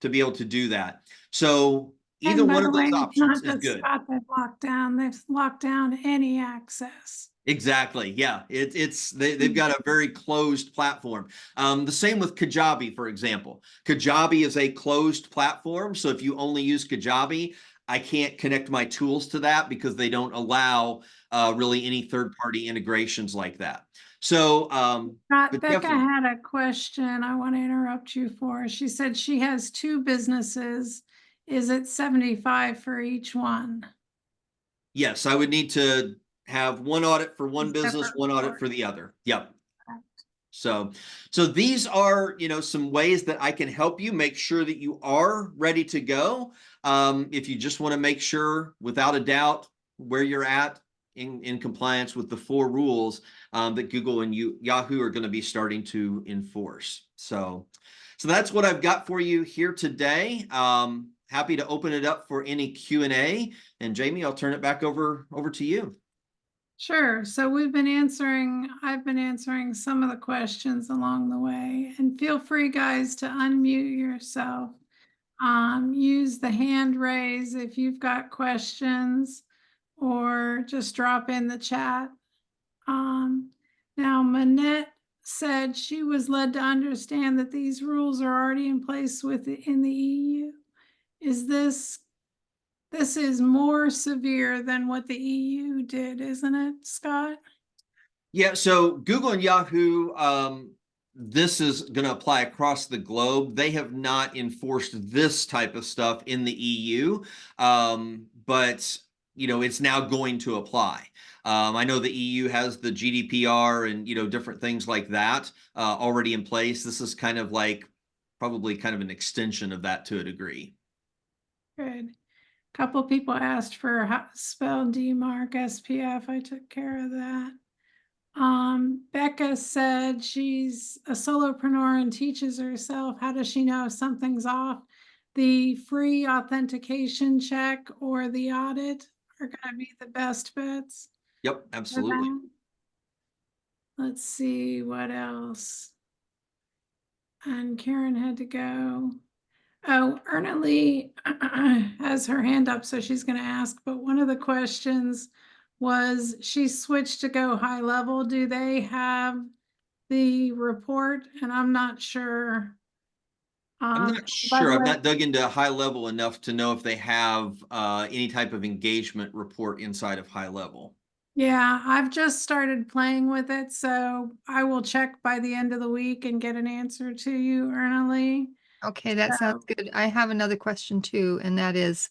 to be able to do that. So either one of those options is good. Scott, they've locked down. They've locked down any access. Exactly. Yeah. They've got a very closed platform. The same with Kajabi, for example. Kajabi is a closed platform. So if you only use Kajabi, I can't connect my tools to that because they don't allow really any third-party integrations like that. So, Becca had a question I want to interrupt you for. She said she has 2 businesses. Is it 75 for each one? Yes, I would need to have one audit for one business, one audit for the other. Yep. So these are, some ways that I can help you make sure that you are ready to go. If you just want to make sure without a doubt where you're at in compliance with the 4 rules that Google and Yahoo are going to be starting to enforce. So that's what I've got for you here today. Happy to open it up for any Q&A. And Jamie, I'll turn it back over to you. Sure. So I've been answering some of the questions along the way, and feel free, guys, to unmute yourself. Use the hand raise if you've got questions, or just drop in the chat. Now Manette said she was led to understand that these rules are already in place in the EU. Is this is more severe than what the EU did, isn't it, Scott? Yeah, so Google and Yahoo, this is going to apply across the globe. They have not enforced this type of stuff in the EU, but it's now going to apply. I know the EU has the GDPR and different things like that already in place. This is kind of like probably kind of an extension of that to a degree. Good. Couple people asked for how to spell DMARC SPF. I took care of that. Becca said she's a solopreneur and teaches herself. How does she know if something's off? The free authentication check or the audit are going to be the best bets. Yep, absolutely. Let's see what else. And Karen had to go. Oh, Erna Lee has her hand up, so she's going to ask. But one of the questions was she switched to go High Level. Do they have the report? And I'm not sure. I'm not sure. I've not dug into High Level enough to know if they have any type of engagement report inside of High Level. Yeah, I've just started playing with it, so I will check by the end of the week and get an answer to you, Erna Lee. Okay, that sounds good. I have another question too, and that is,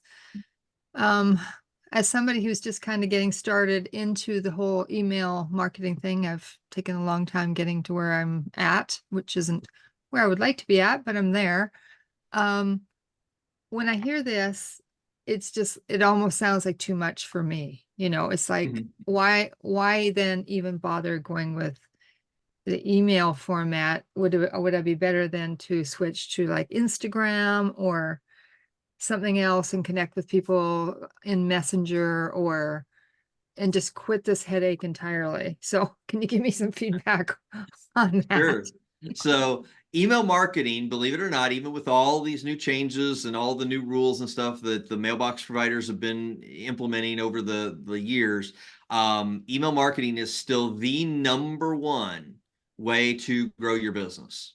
as somebody who's just kind of getting started into the whole email marketing thing, I've taken a long time getting to where I'm at, which isn't where I would like to be at, but I'm there. When I hear this, it almost sounds like too much for me. It's like, why then even bother going with the email format, would I be better than to switch to like Instagram or something else and connect with people in Messenger, or and just quit this headache entirely? So can you give me some feedback on that? Sure. So email marketing, believe it or not, even with all these new changes and all the new rules and stuff that the mailbox providers have been implementing over the years, email marketing is still the number one way to grow your business.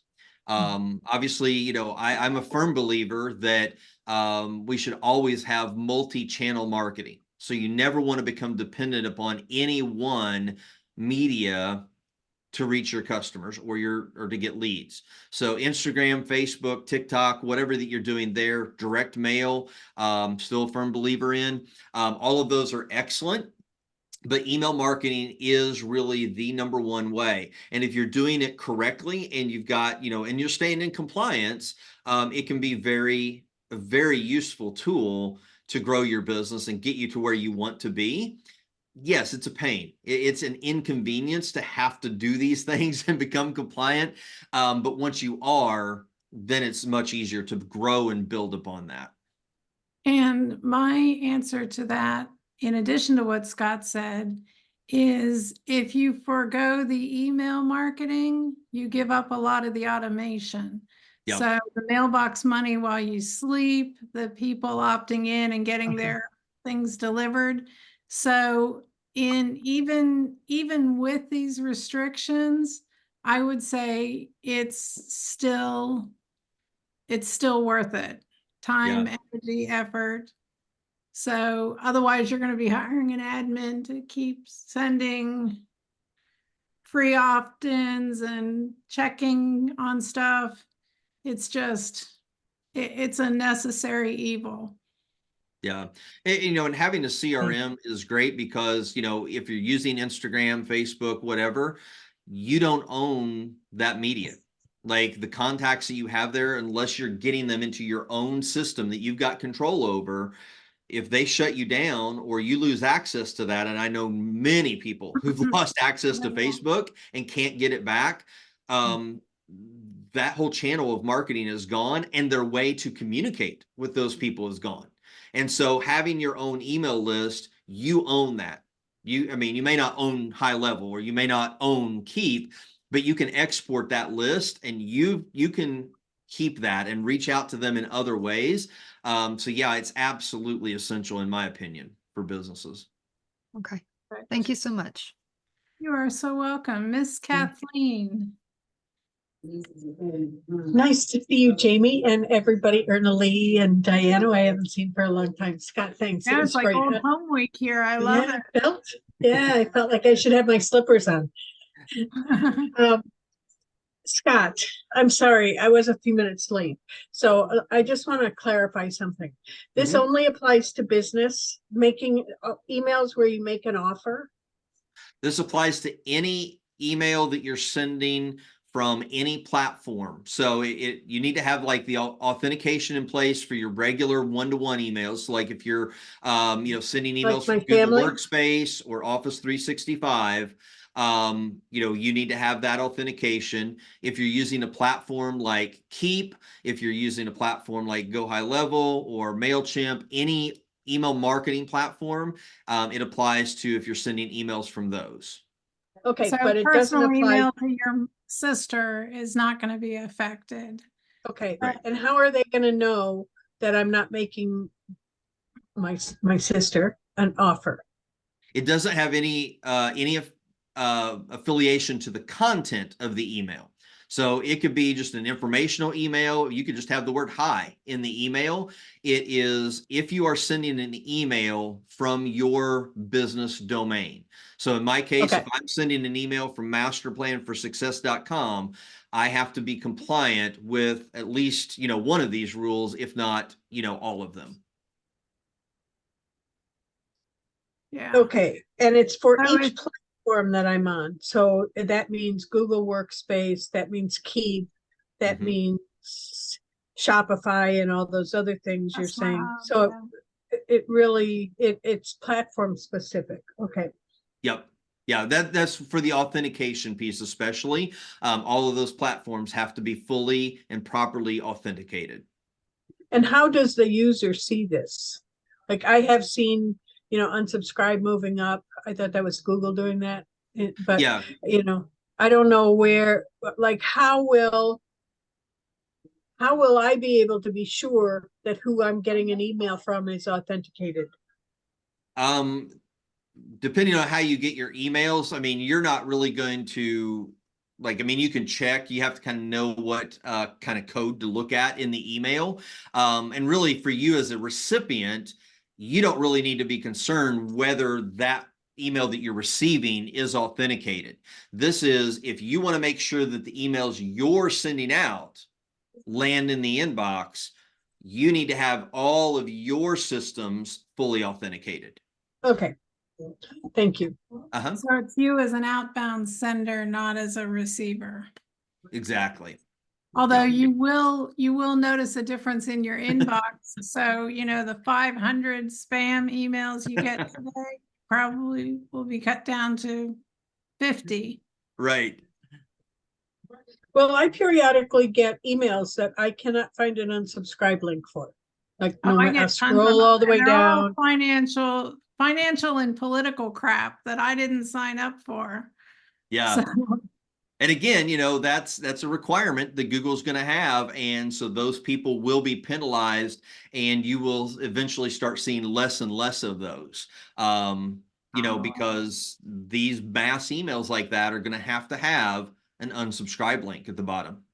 Obviously, you know, I'm a firm believer that we should always have multi-channel marketing. So you never want to become dependent upon any one media to reach your customers or to get leads. So Instagram, Facebook, TikTok, whatever that you're doing there, direct mail, still a firm believer in. All of those are excellent. But email marketing is really the number one way. And if you're doing it correctly and you've got, you know, and you're staying in compliance, it can be a very useful tool to grow your business and get you to where you want to be. Yes, it's a pain. It's an inconvenience to have to do these things and become compliant. But once you are, then it's much easier to grow and build upon that. And my answer to that, in addition to what Scott said, is if you forego the email marketing, you give up a lot of the automation. Yep. So the mailbox money while you sleep, the people opting in and getting their things delivered. So even with these restrictions, I would say it's still worth it. Time, energy, effort. So otherwise you're going to be hiring an admin to keep sending free opt-ins and checking on stuff. It's just, it's a necessary evil. Yeah. And, you know, and having a CRM is great because, you know, if you're using Instagram, Facebook, whatever, you don't own that media. Like the contacts that you have there, unless you're getting them into your own system that you've got control over, if they shut you down or you lose access to that, and I know many people who've lost access to Facebook and can't get it back, that whole channel of marketing is gone and their way to communicate with those people is gone. And so having your own email list, you own that. I mean, you may not own high level or you may not own keep, but you can export that list and you can keep that and reach out to them in other ways. So yeah, it's absolutely essential in my opinion for businesses. Okay. Thank you so much. You are so welcome. Miss Kathleen. Nice to see you, Jamie, and everybody, Erna Lee and Diana, who I haven't seen for a long time. Scott, thanks. Yeah, it's like great. old home week here. I love I felt like I should have my slippers on. it. Scott, I'm sorry, I was a few minutes late. So I just want to clarify something. This only applies to business making emails where you make an offer. This applies to any email that you're sending from any platform. So you need to have like the authentication in place for your regular one-to-one emails. So like if you're you know, sending emails from Google Workspace or Office 365, you know, you need to have that authentication. If you're using a platform like Keep, if you're using a platform like Go High Level or MailChimp, any email marketing platform, it applies to if you're sending emails from those. Okay, so but it doesn't personal apply. email to your sister is not going to be affected. Okay, Right. And how are they going to know that I'm not making my sister an offer? It doesn't have any affiliation to the content of the email. So it could be just an informational email. You could just have the word hi in the email. It is if you are sending an email from your business domain. So in my case, if I'm sending an email from masterplanforsuccess.com, I have to be compliant with at least, you know, one of these rules, if not, you know, all of them. Yeah. Okay, and it's for each platform that I'm on. So that means Google Workspace, that means Keep, that means Shopify and all those other things you're saying. So it really, it's platform specific. Okay. Yep. Yeah, that's for the authentication piece, especially. All of those platforms have to be fully and properly authenticated. And how does the user see this? Like I have seen, unsubscribe moving up. I thought that was Google doing that. But, Yeah. I don't know where, like, how will I be able to be sure that who I'm getting an email from is authenticated? Depending on how you get your emails, I mean, you're not really going to like, I mean, you can check, you have to kind of know what kind of code to look at in the email. And really for you as a recipient, you don't really need to be concerned whether that email that you're receiving is authenticated. This is if you want to make sure that the emails you're sending out land in the inbox, you need to have all of your systems fully authenticated. Okay. Thank you. Uh-huh. So it's you as an outbound sender, not as a receiver. Exactly. Although Yeah. you will notice a difference in your inbox. So, the 500 spam emails you get today probably will be cut down to 50. Right. Well, I periodically get emails that I cannot find an unsubscribe link for. Like, Oh, I I'll get tons of scroll them, all the and way they're all down. financial and political crap that I didn't sign up for. Yeah. So, And again, that's a requirement that Google's going to have. And so those people will be penalized and you will eventually start seeing less and less of those. Because these mass emails like that are going to have an unsubscribe link at the bottom.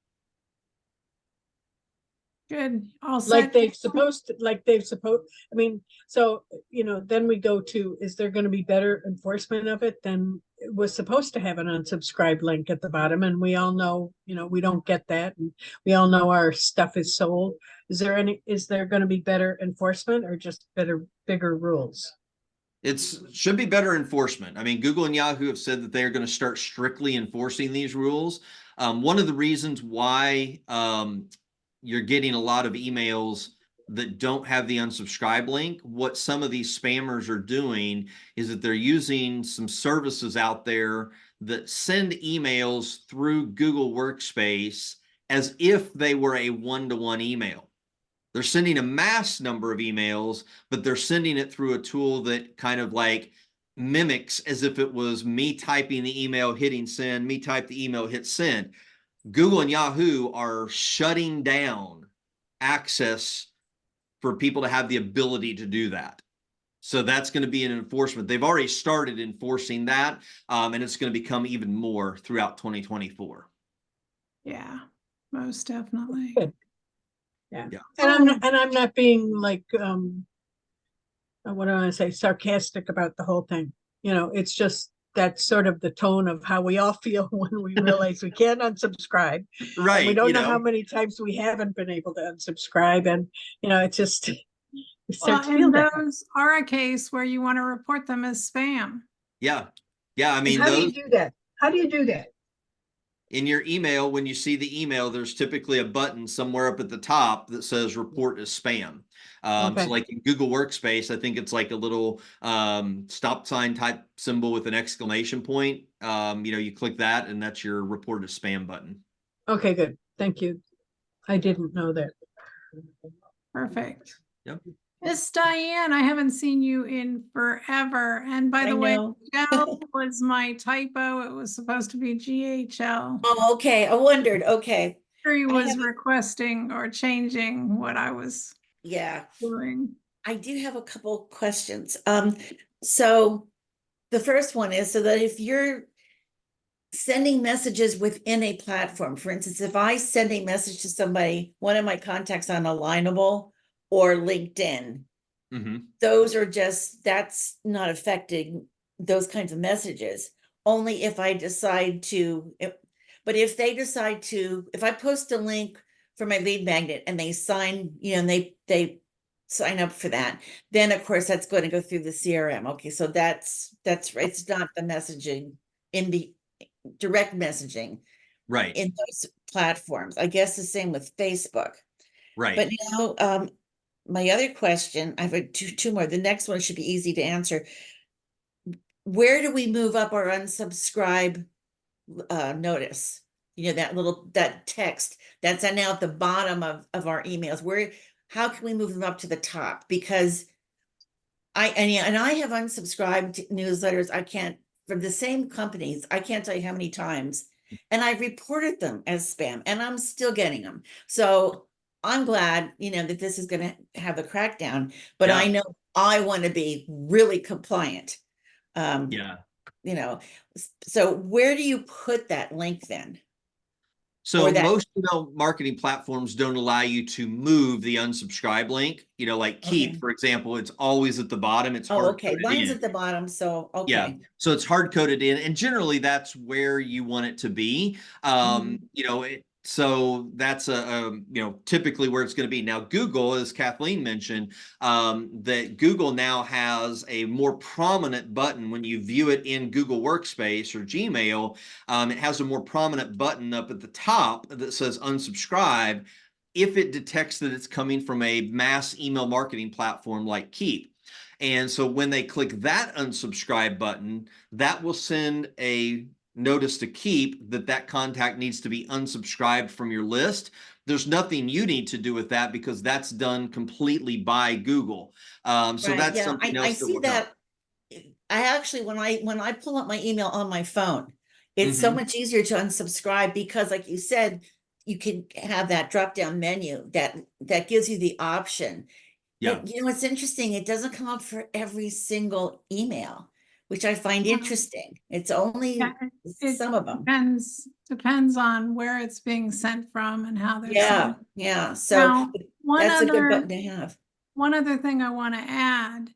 good. All Like set. they've supposed to, I mean, so, then we go to, is there going to be better enforcement of it than it was supposed to have an unsubscribe link at the bottom? And we all know, we don't get that. And we all know our stuff is sold. Is there going to be better enforcement or just bigger rules? Should be better enforcement. I mean, Google and Yahoo have said that they're going to start strictly enforcing these rules. One of the reasons why you're getting a lot of emails that don't have the unsubscribe link, what some of these spammers are doing is that they're using some services out there that send emails through Google Workspace as if they were a one-to-one email. They're sending a mass number of emails, but they're sending it through a tool that kind of like mimics as if it was me typing the email, hitting send, me type the email, hit send. Google and Yahoo are shutting down access for people to have the ability to do that. So that's going to be an enforcement. They've already started enforcing that, and it's going to become even more throughout 2024. Yeah, most definitely. Good. Yeah. And I'm not being like, what do I want to say, sarcastic about the whole thing. It's just that's sort of the tone of how we all feel when we realize we can't unsubscribe. Right. And we don't know how many times we haven't been able to unsubscribe. And, it's just, we start to feel and that. those are a case where you want to report them as spam. Yeah. Yeah. I mean, how do you do that? How do you do that? In your email, when you see the email, there's typically a button somewhere up at the top that says report as spam. So like in Google Workspace, I think it's like a little stop sign type symbol with an exclamation point. You click that and that's your report as spam button. Okay, good. Thank you. I didn't know that. Perfect. Yep. Miss Diane, I haven't seen you in forever. And by the way, Joe was my typo. It was supposed to be GHL. Oh, okay. I wondered. Okay. He was requesting or changing what I was doing. I do have a couple questions. So the first one is so that if you're sending messages within a platform, for instance, if I send a message to somebody, one of my contacts on Alignable or LinkedIn, that's not affecting those kinds of messages. Only if I decide to, but if they decide to, if I post a link for my lead magnet and they sign, and they sign up for that, then of course that's going to go through the CRM. Okay, so that's right. It's not the messaging in the direct messaging, right, in those platforms. I guess the same with Facebook, right. But now, my other question, I have two more. The next one should be easy to answer. where do we move up our unsubscribe notice? You know, that text that's now at the bottom of our emails. How can we move them up to the top? Because and I have unsubscribed newsletters. I can't, from the same companies, I can't tell you how many times. And I've reported them as spam, and I'm still getting them. So I'm glad, that this is going to have a crackdown, but I know I want to be really compliant. Yeah. So where do you put that link then? So most email marketing platforms don't allow you to move the unsubscribe link, like Keep, Okay. for example, it's always at the bottom. It's hard okay. coded Mine's in. at the bottom. So, okay. Yeah. So it's hard coded in, and generally that's where you want it to be. So that's typically where it's going to be. Now, Google, as Kathleen mentioned, that Google now has a more prominent button when you view it in Google Workspace or Gmail. It has a more prominent button up at the top that says unsubscribe if it detects that it's coming from a mass email marketing platform like Keep. And so when they click that unsubscribe button, that will send a notice to Keep that contact needs to be unsubscribed from your list. There's nothing you need to do with that because that's done completely by Google. So that's something else I see that. I actually, when I pull up my email on my phone, it's so much easier to unsubscribe because, like you said, you can have that drop down menu that gives you the option. Yeah. But it's interesting. It doesn't come up for every single email, which I find interesting. It's only some of them. Depends on where it's being sent from and how they're Yeah, sent. yeah. So Now, that's a good button to have. One other thing I want to add,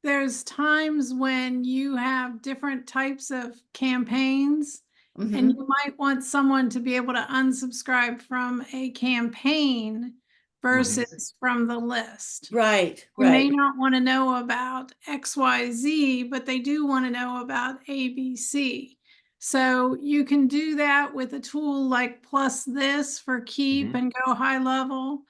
there's times when you have different types of campaigns, and you might want someone to be able to unsubscribe from a campaign versus from the list. Right, They may not want to know about XYZ, but they do want to know about ABC. So you can do that with a tool like Plus This for Keep and go high level.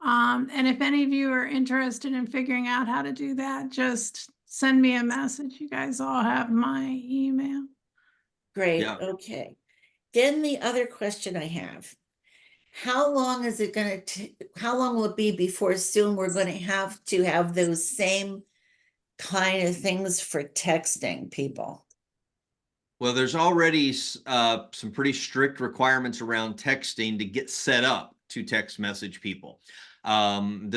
And if any of you are interested in figuring out how to do that, just send me a message. You guys all have my email. Great. Yeah. Okay. Then the other question I have, how long is it going to, how long will it be before soon we're going to have those same kind of things for texting people? Well, there's already some pretty strict requirements around texting to get set up to text message people. Again,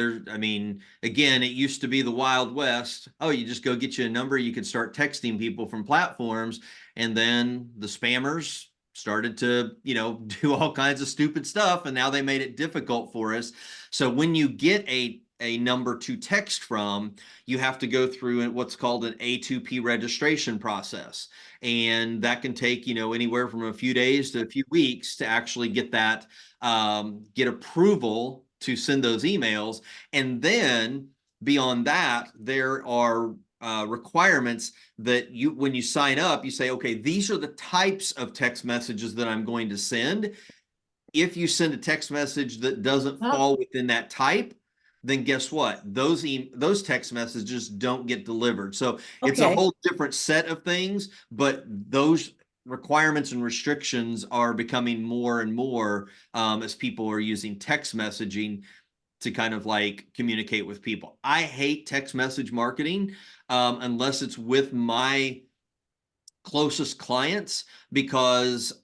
it used to be the Wild West. Oh, you just go get you a number, you could start texting people from platforms, and then the spammers started to, do all kinds of stupid stuff, and now they made it difficult for us. So when you get a number to text from, you have to go through what's called an A2P registration process. And that can take, anywhere from a few days to a few weeks to actually get that, get approval to send those emails. And then beyond that, there are requirements that when you sign up, you say, okay, these are the types of text messages that I'm going to send. If you send a text message that doesn't fall within that type, then guess what? Those text messages don't get delivered. So it's a whole different set of things, but those requirements and restrictions are becoming more and more as people are using text messaging to kind of like communicate with people. I hate text message marketing unless it's with my closest clients, because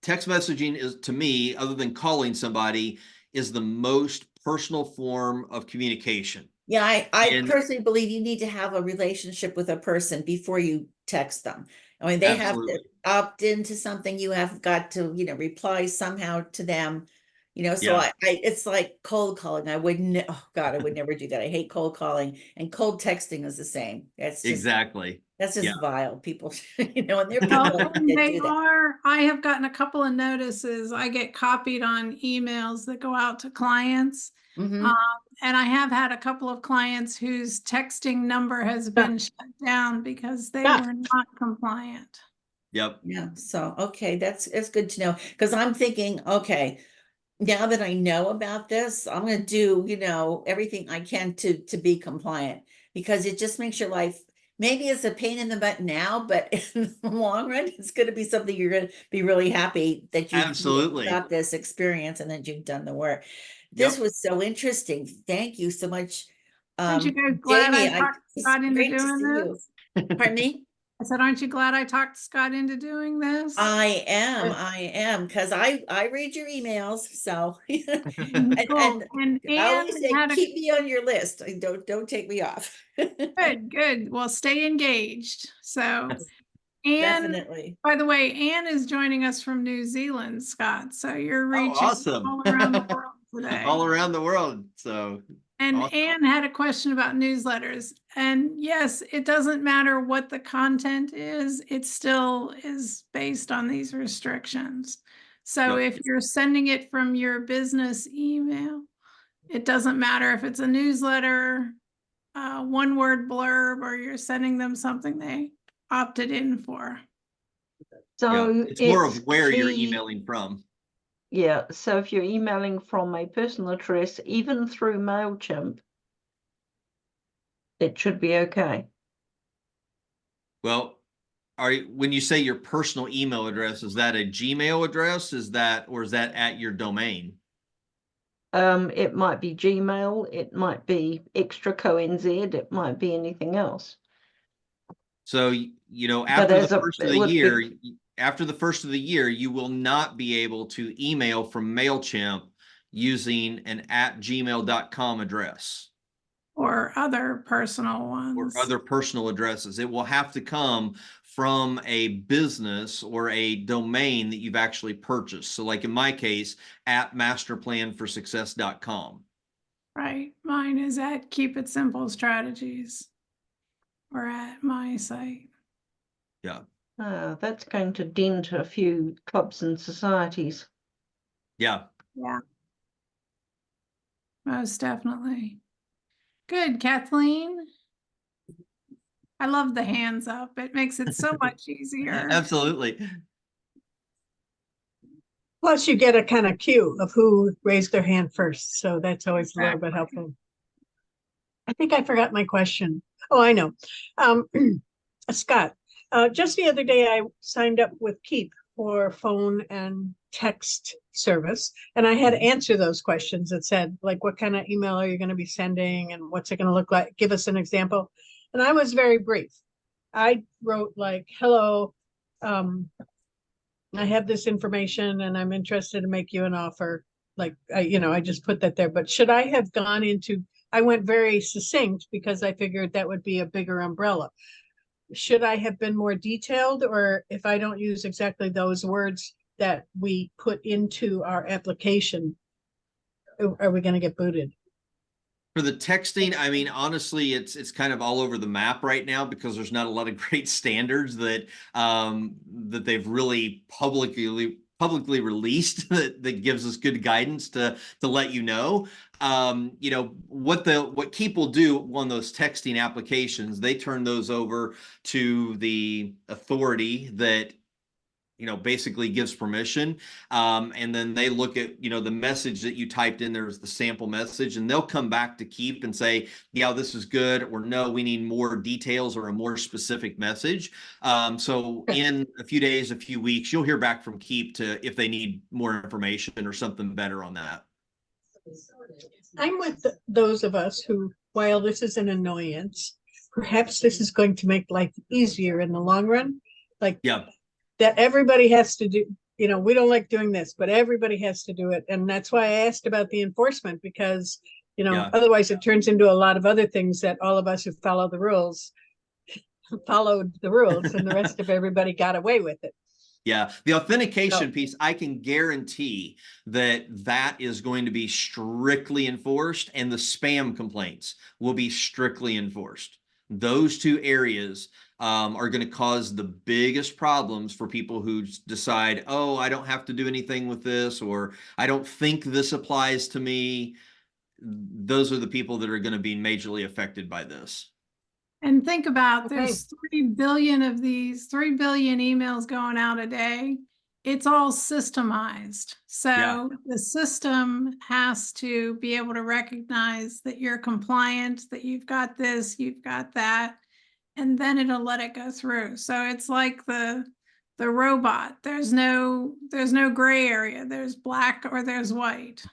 text messaging is, to me, other than calling somebody, is the most personal form of communication. Yeah, I personally believe you need to have a relationship with a person before you text them. I mean, they have to opt into something. You have got to, reply somehow to them. So it's like cold calling. I wouldn't, oh God, I would never do that. I hate cold calling, and cold texting is the same. That's just, that's just vile. People, and they're people that do that. I have gotten a couple of notices. I get copied on emails that go out to clients. And I have had a couple of clients whose texting number has been shut down because they were not compliant. Yep. Yeah. So, okay. That's good to know. Cause I'm thinking, okay, now that I know about this, I'm going to do, everything I can to be compliant, because it just makes your life maybe it's a pain in the butt now, but in the long run, it's going to be something you're going to be really happy that you Absolutely. got this experience and that you've done the work. This Yep. was so interesting. Thank you so much. Aren't you guys glad Jamie, I talked it's Scott into great to doing see you. this? Pardon me? I said, aren't you glad I talked Scott into doing this? I am, because I read your emails, so Cool. And I always Anne say, had a keep me on your list. Don't take me off. good. Well, stay engaged. So Anne, Definitely. by the way, Anne is joining us from New Zealand, Scott. So you're Oh, reaching awesome. all around the world today. All around the world. So And awesome. Anne had a question about newsletters. And yes, it doesn't matter what the content is, it still is based on these restrictions. So Yep. if you're sending it from your business email, it doesn't matter if it's a newsletter, one-word blurb, or you're sending them something they opted in for. So Yeah. It's more of where you're key- emailing from. Yeah, so if you're emailing from a personal address, even through MailChimp, it should be okay. Well, when you say your personal email address, is that a Gmail address? Is that at your domain? It might be Gmail, it might be extra co.nz, it might be anything else. So, after the first of the would be- year, after the first of the year, you will not be able to email from MailChimp using an @gmail.com address Or other personal or ones. other personal addresses. It will have to come from a business or a domain that you've actually purchased. So like in my case, @masterplanforsuccess.com. Right. Mine is at Keep It Simple Strategies or at my site. Yeah. That's going to dent a few clubs and societies. Yeah. Yeah. Most definitely. Good, Kathleen. I love the hands up. It makes it so much easier. Absolutely. Plus you get a kind of cue of who raised their hand first. So that's always a little bit helpful. I think I forgot my question. Oh, I know. Scott, just the other day I signed up with Keep for phone and text service, and I had to answer those questions. It said, like, what kind of email are you going to be sending and what's it going to look like? Give us an example. And I was very brief. I wrote like, hello, I have this information and I'm interested to make you an offer. Like, I just put that there, but should I have gone into, I went very succinct because I figured that would be a bigger umbrella. Should I have been more detailed, or if I don't use exactly those words that we put into our application, are we going to get booted? For the texting, I mean, honestly, it's kind of all over the map right now because there's not a lot of great standards that they've really publicly released that gives us good guidance to let you know. What Keep will do on those texting applications, they turn those over to the authority that basically gives permission. And then they look at, the message that you typed in there is the sample message, and they'll come back to Keep and say, yeah, this is good, or no, we need more details or a more specific message. So in a few days, a few weeks, you'll hear back from Keep if they need more information or something better on that. I'm with those of us who, while this is an annoyance, perhaps this is going to make life easier in the long run. Like, yeah. That everybody has to do, we don't like doing this, but everybody has to do it. And that's why I asked about the enforcement, because, otherwise it turns into a lot of other things that all of us who follow the rules followed the rules and the rest of everybody got away with it. Yeah, the authentication piece, I can guarantee that is going to be strictly enforced, and the spam complaints will be strictly enforced. Those two areas are going to cause the biggest problems for people who decide, oh, I don't have to do anything with this, or I don't think this applies to me. Those are the people that are going to be majorly affected by this. And think about, there's 3 billion of these, 3 billion emails going out a day. It's all systemized. So the system has to be able to recognize that you're compliant, that you've got this, you've got that. and then it'll let it go through. So it's like the robot. There's no gray area. There's black or there's white.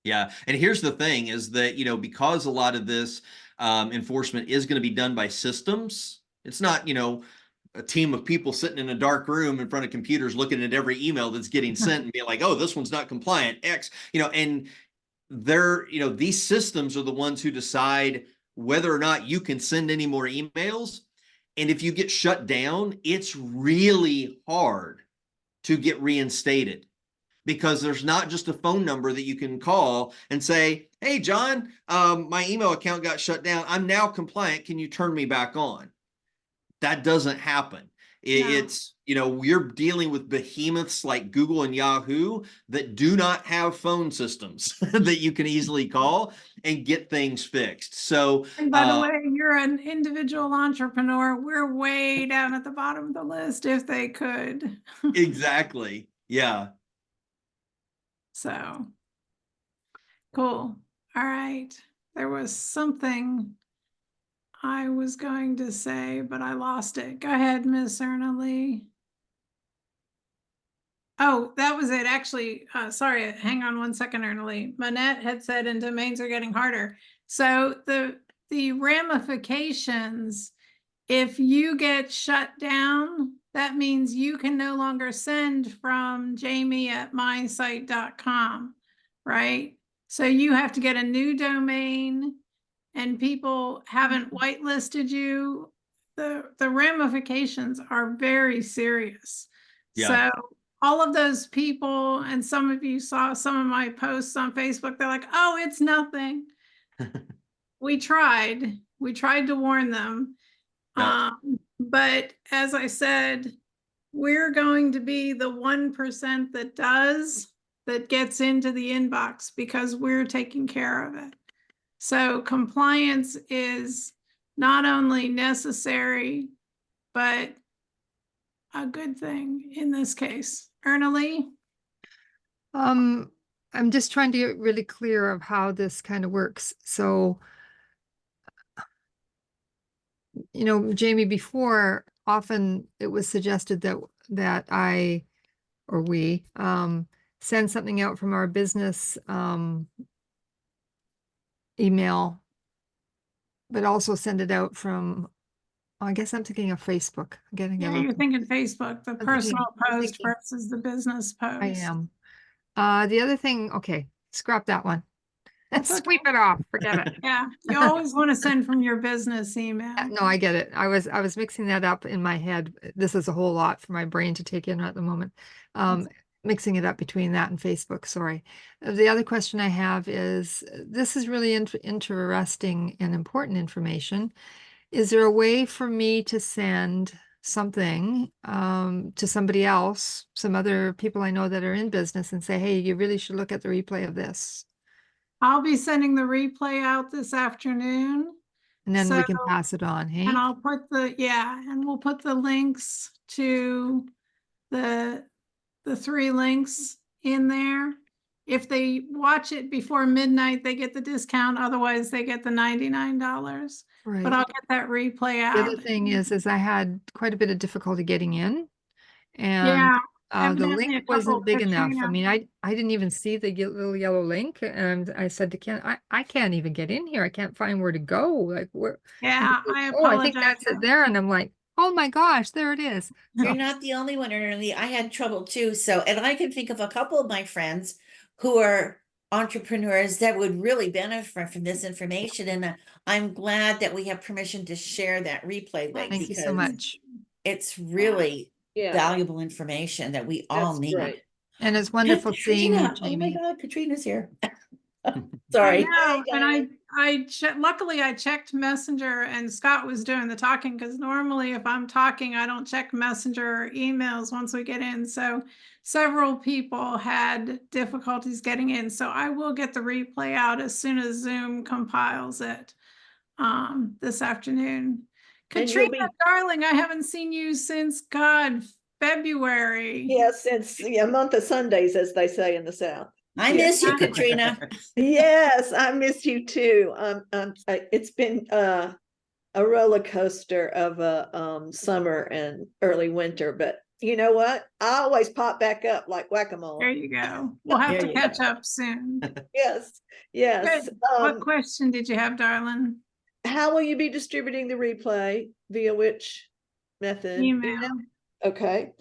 Yeah. And here's the thing is that, you know, because a lot of this enforcement is going to be done by systems, it's not, you know, a team of people sitting in a dark room in front of computers looking at every email that's getting sent and being like, oh, this one's not compliant, X, you know, and they're, you know, these systems are the ones who decide whether or not you can send any more emails. And if you get shut down, it's really hard to get reinstated, because there's not just a phone number that you can call and say, hey, John, my email account got shut down. I'm now compliant. Can you turn me back on? That doesn't happen. It's, you know, we're dealing with behemoths like Google and Yahoo that do not have phone systems that you can easily call and get things fixed. So, And by the way, you're an individual entrepreneur. We're way down at the bottom of the list if they could. exactly. Yeah. So cool. All right. There was something I was going to say, but I lost it. Go ahead, Miss Erna Lee. Oh, that was it. Actually, sorry, hang on one second, Erna Lee. Manette had said, and domains are getting harder. So the ramifications, if you get shut down, that means you can no longer send from jamie@mysite.com, right? So you have to get a new domain, and people haven't whitelisted you. The ramifications are very serious. Yeah. So all of those people, and some of you saw some of my posts on Facebook, they're like, oh, it's nothing. We tried to warn them. Yeah. But as I said, we're going to be the 1% that gets into the inbox because we're taking care of it. So compliance is not only necessary, but a good thing in this case. Erna Lee? I'm just trying to get really clear of how this kind of works. So, you know, Jamie, before often it was suggested that I or we send something out from our business email, but also send it out from, I guess I'm thinking of Facebook. I'm getting Yeah, a little you're thinking Facebook, the thinking- personal I'm post thinking- versus the business post. I am. The other thing, okay, scrap that one. That's Sweep okay. it off. Forget it. Yeah, you always want to send from your business email. No, I get it. I was mixing that up in my head. This is a whole lot for my brain to take in at the moment. Mixing it up between that and Facebook, sorry. The other question I have is, this is really interesting and important information. Is there a way for me to send something to somebody else, some other people I know that are in business, and say, hey, you really should look at the replay of this? I'll be sending the replay out this afternoon. And then we can So- pass it on, hey? And I'll put and we'll put the links to the 3 links in there. If they watch it before midnight, they get the discount. Otherwise, they get the $99. Right. But I'll get that replay out. The other thing is I had quite a bit of difficulty getting in, and Yeah, the evidently a link couple wasn't big enough. I Katrina. mean, I didn't even see the little yellow link, and I said to Ken, I can't even get in here. I can't find where to go. Like where? Yeah, I Oh, I think apologize. that's it there. And I'm like, oh my gosh, there it is. You're not the only one, Ernie. I had trouble too. So, and I can think of a couple of my friends who are entrepreneurs that would really benefit from this information. And I'm glad that we have permission to share that replay link. Thank you so because much. It's really Yeah, valuable information that we all that's need. great. And it's wonderful seeing you, Katrina, oh my Jamie. God, Katrina's here. I Sorry. know, and Hi, luckily I checked Messenger, and Scott was doing the talking, because normally if I'm talking, I don't check Messenger or emails once we get in. So several people had difficulties getting in. So I will get the replay out as soon as Zoom compiles it this afternoon. And you'll Katrina, darling, I haven't seen you since February. Yeah, since a month of Sundays, as they say in the South. I Yeah. miss you, Katrina. Yes, I miss you too. It's been a roller coaster of a summer and early winter, but you know what? I always pop back up like whack-a-mole. There you go. We'll have There to you catch go. up soon. Yes, yes. Good. What question did you have, darling? How will you be distributing the replay? Via which method? Email. Okay.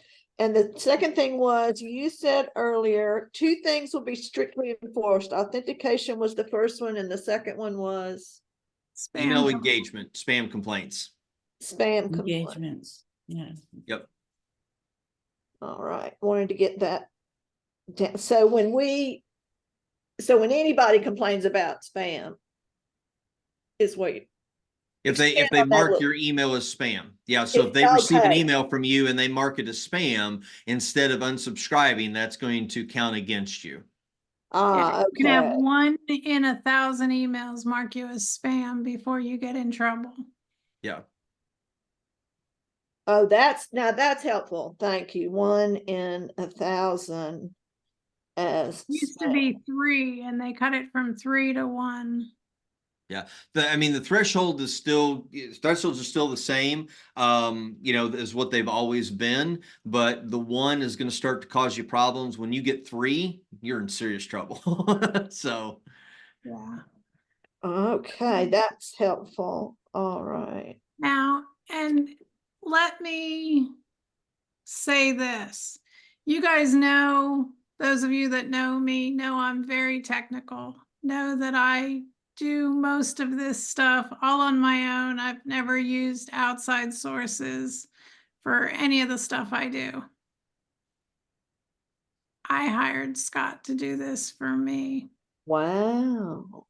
And the second thing was, you said earlier, 2 things will be strictly enforced. Authentication was the first one, and the second one was Email Spam. engagement, spam complaints. spam complaints. Engagements. Yeah. Yep. All right, wanted to get that down. So when anybody complains about spam, is what you, If they expand on that mark little- your email as spam. Yeah. So if they receive an email from you and they mark it as spam instead of unsubscribing, that's going to count against you. Yeah, you can have okay. 1 in 1,000 emails mark you as spam before you get in trouble. Yeah. Oh, that's helpful. Thank you. 1 in 1,000 as Used to be 3 and they cut it from 3 to 1. Yeah. I mean, the thresholds are still the same, as what they've always been, but the 1 is going to start to cause you problems. When you get 3, you're in serious trouble. So. Yeah. okay, that's helpful. All right. Now, and let me say this. You guys know, those of you that know me know I'm very technical, know that I do most of this stuff all on my own. I've never used outside sources for any of the stuff I do. I hired Scott to do this for me. Wow.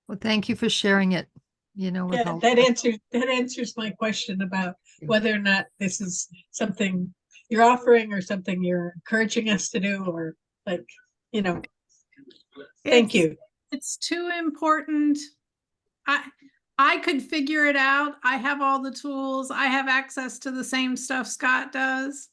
Well, thank you for sharing it, with Yeah, all. that answers my question about whether or not this is something you're offering or something you're encouraging us to do, or like, thank you. It's too important. I could figure it out. I have all the tools. I have access to the same stuff Scott does.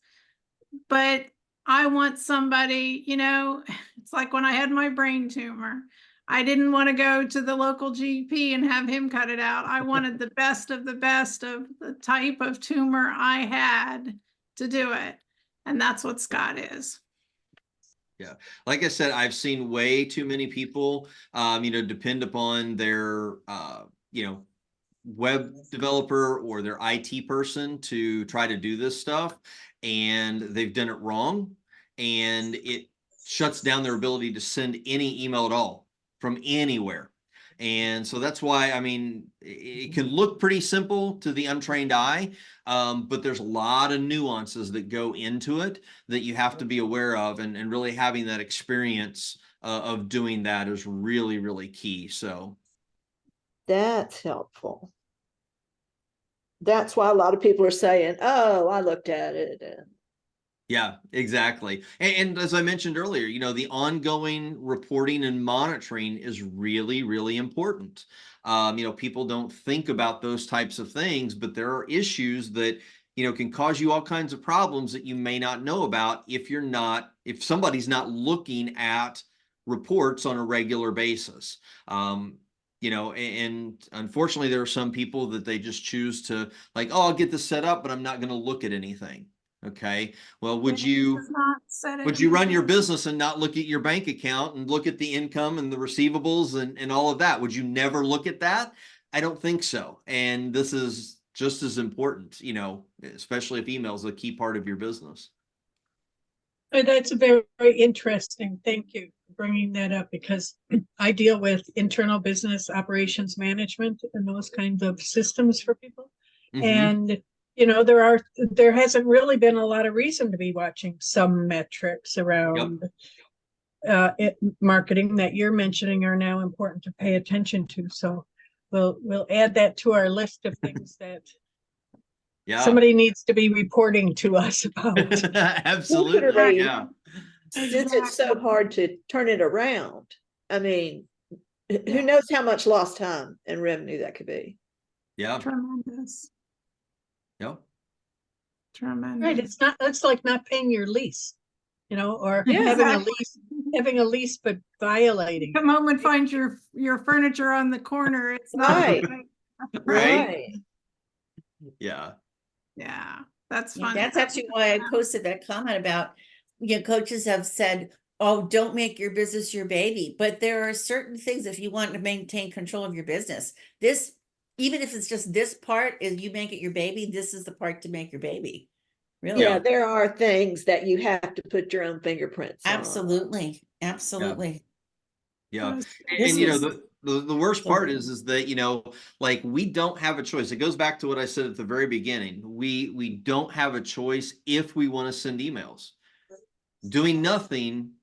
But I want somebody, it's like when I had my brain tumor. I didn't want to go to the local GP and have him cut it out. I wanted the best of the type of tumor I had to do it. And that's what Scott is. Yeah. Like I said, I've seen way too many people, depend upon their, web developer or their IT person to try to do this stuff, and they've done it wrong, and it shuts down their ability to send any email at all from anywhere. And so that's why, I mean, it can look pretty simple to the untrained eye, but there's a lot of nuances that go into it that you have to be aware of, and really having that experience of doing that is really, really key. So That's helpful. That's why a lot of people are saying, oh, I looked at it. yeah, exactly. And as I mentioned earlier, the ongoing reporting and monitoring is really, really important. People don't think about those types of things, but there are issues that, can cause you all kinds of problems that you may not know about if somebody's not looking at reports on a regular basis. And unfortunately, there are some people that they just choose to I'll get this set up, but I'm not going to look at anything. Okay. Well, would you run your business and not look at your bank account and look at the income and the receivables and all of that? Would you never look at that? I don't think so. And this is just as important, especially if email is a key part of your business. That's a very, very interesting. Thank you for bringing that up, because I deal with internal business operations management and those kinds of systems for people. Mhm. And there hasn't really been a lot of reason to be watching some metrics around marketing that you're mentioning are now important to pay attention to. So we'll add that to our list of things that somebody needs to be reporting to us about. Absolutely. Yeah. Since it's so hard to turn it around, I mean, who knows how much lost time and revenue that could be. Yeah. Tremendous. Yep. Tremendous. Right. It's like not paying your lease, or Yeah, having a lease having a lease, but violating. Come home and find your furniture on the corner. It's not. Right. Right? Right. Yeah. Yeah, that's Yeah, fun. that's actually why I posted that comment about, coaches have said, oh, don't make your business your baby. But there are certain things, if you want to maintain control of your business, this, even if it's just this part is you make it your baby, this is the part to make your baby. Really? Yeah, there are things that you have to put your own fingerprints on. Absolutely. Absolutely. Yeah. This And you know, is- the worst so part good. is that, you know, like we don't have a choice. It goes back to what I said at the very beginning. We don't have a choice if we want to send emails. Doing nothing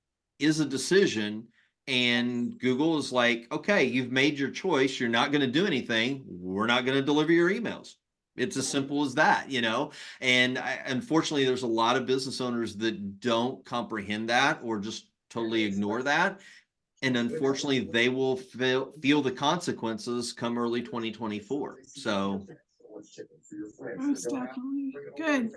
is a decision. And Google is like, okay, you've made your choice. You're not going to do anything. We're not going to deliver your emails. It's as simple as that, you know? And unfortunately, there's a lot of business owners that don't comprehend that or just totally ignore that. And unfortunately, they will feel the consequences come early 2024. So, Most definitely. Good.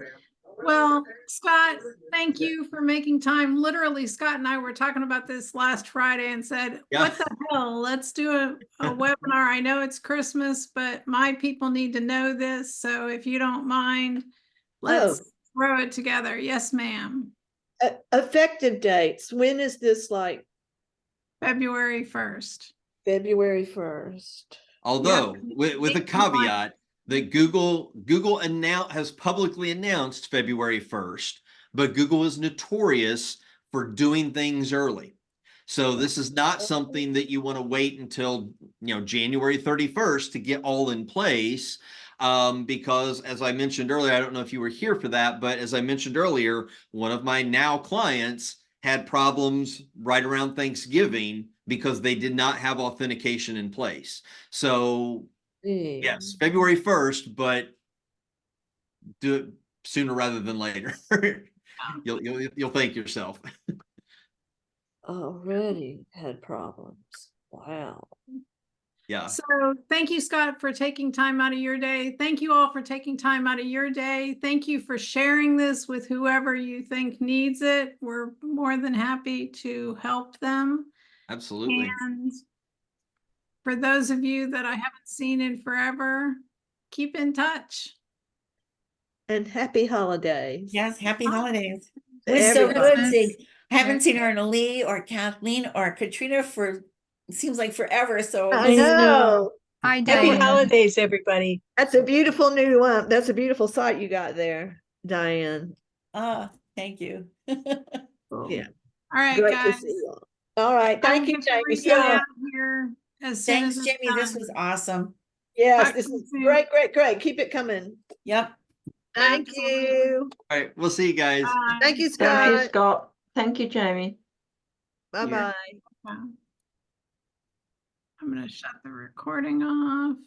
Well, Scott, thank you for making time. Literally, Scott and I were talking about this last Friday and said, Yeah. what the hell? Let's do a webinar. I know it's Christmas, but my people need to know this. So if you don't mind, let's throw it together. Yes, ma'am. Effective dates. When is this, like February 1st. February 1st? although Yep. with a caveat that Google has publicly announced February 1st, but Google is notorious for doing things early. So this is not something that you want to wait until, you know, January 31st to get all in place. Because as I mentioned earlier, I don't know if you were here for that, but as I mentioned earlier, one of my now clients had problems right around Thanksgiving because they did not have authentication in place. So yes, February 1st, but do it sooner rather than later. You'll thank yourself. Already had problems. Wow. Yeah. So thank you, Scott, for taking time out of your day. Thank you all for taking time out of your day. Thank you for sharing this with whoever you think needs it. We're more than happy to help them. Absolutely. And for those of you that I haven't seen in forever, keep in touch. And happy holidays. Yes, happy Oh. holidays. To It was so everybody. good seeing, haven't seen Arnalee or Kathleen or Katrina for, it seems like forever, so. I know. Hi, Happy Diane. holidays, everybody. That's a beautiful new that's a beautiful site you got there, Diane. Thank you. Yeah. All right, Great to guys. see you all right. Thank you, Jamie. Reach So out here as soon Thanks, as it's Jamie, this done. was awesome. yes, Talk this to you is soon. great. Keep it coming. Yep. Thank you. All right. We'll see you guys. Bye. Thank you, Thank you, Scott. Scott. Thank you, Jamie. Bye-bye. I'm going to shut the recording off.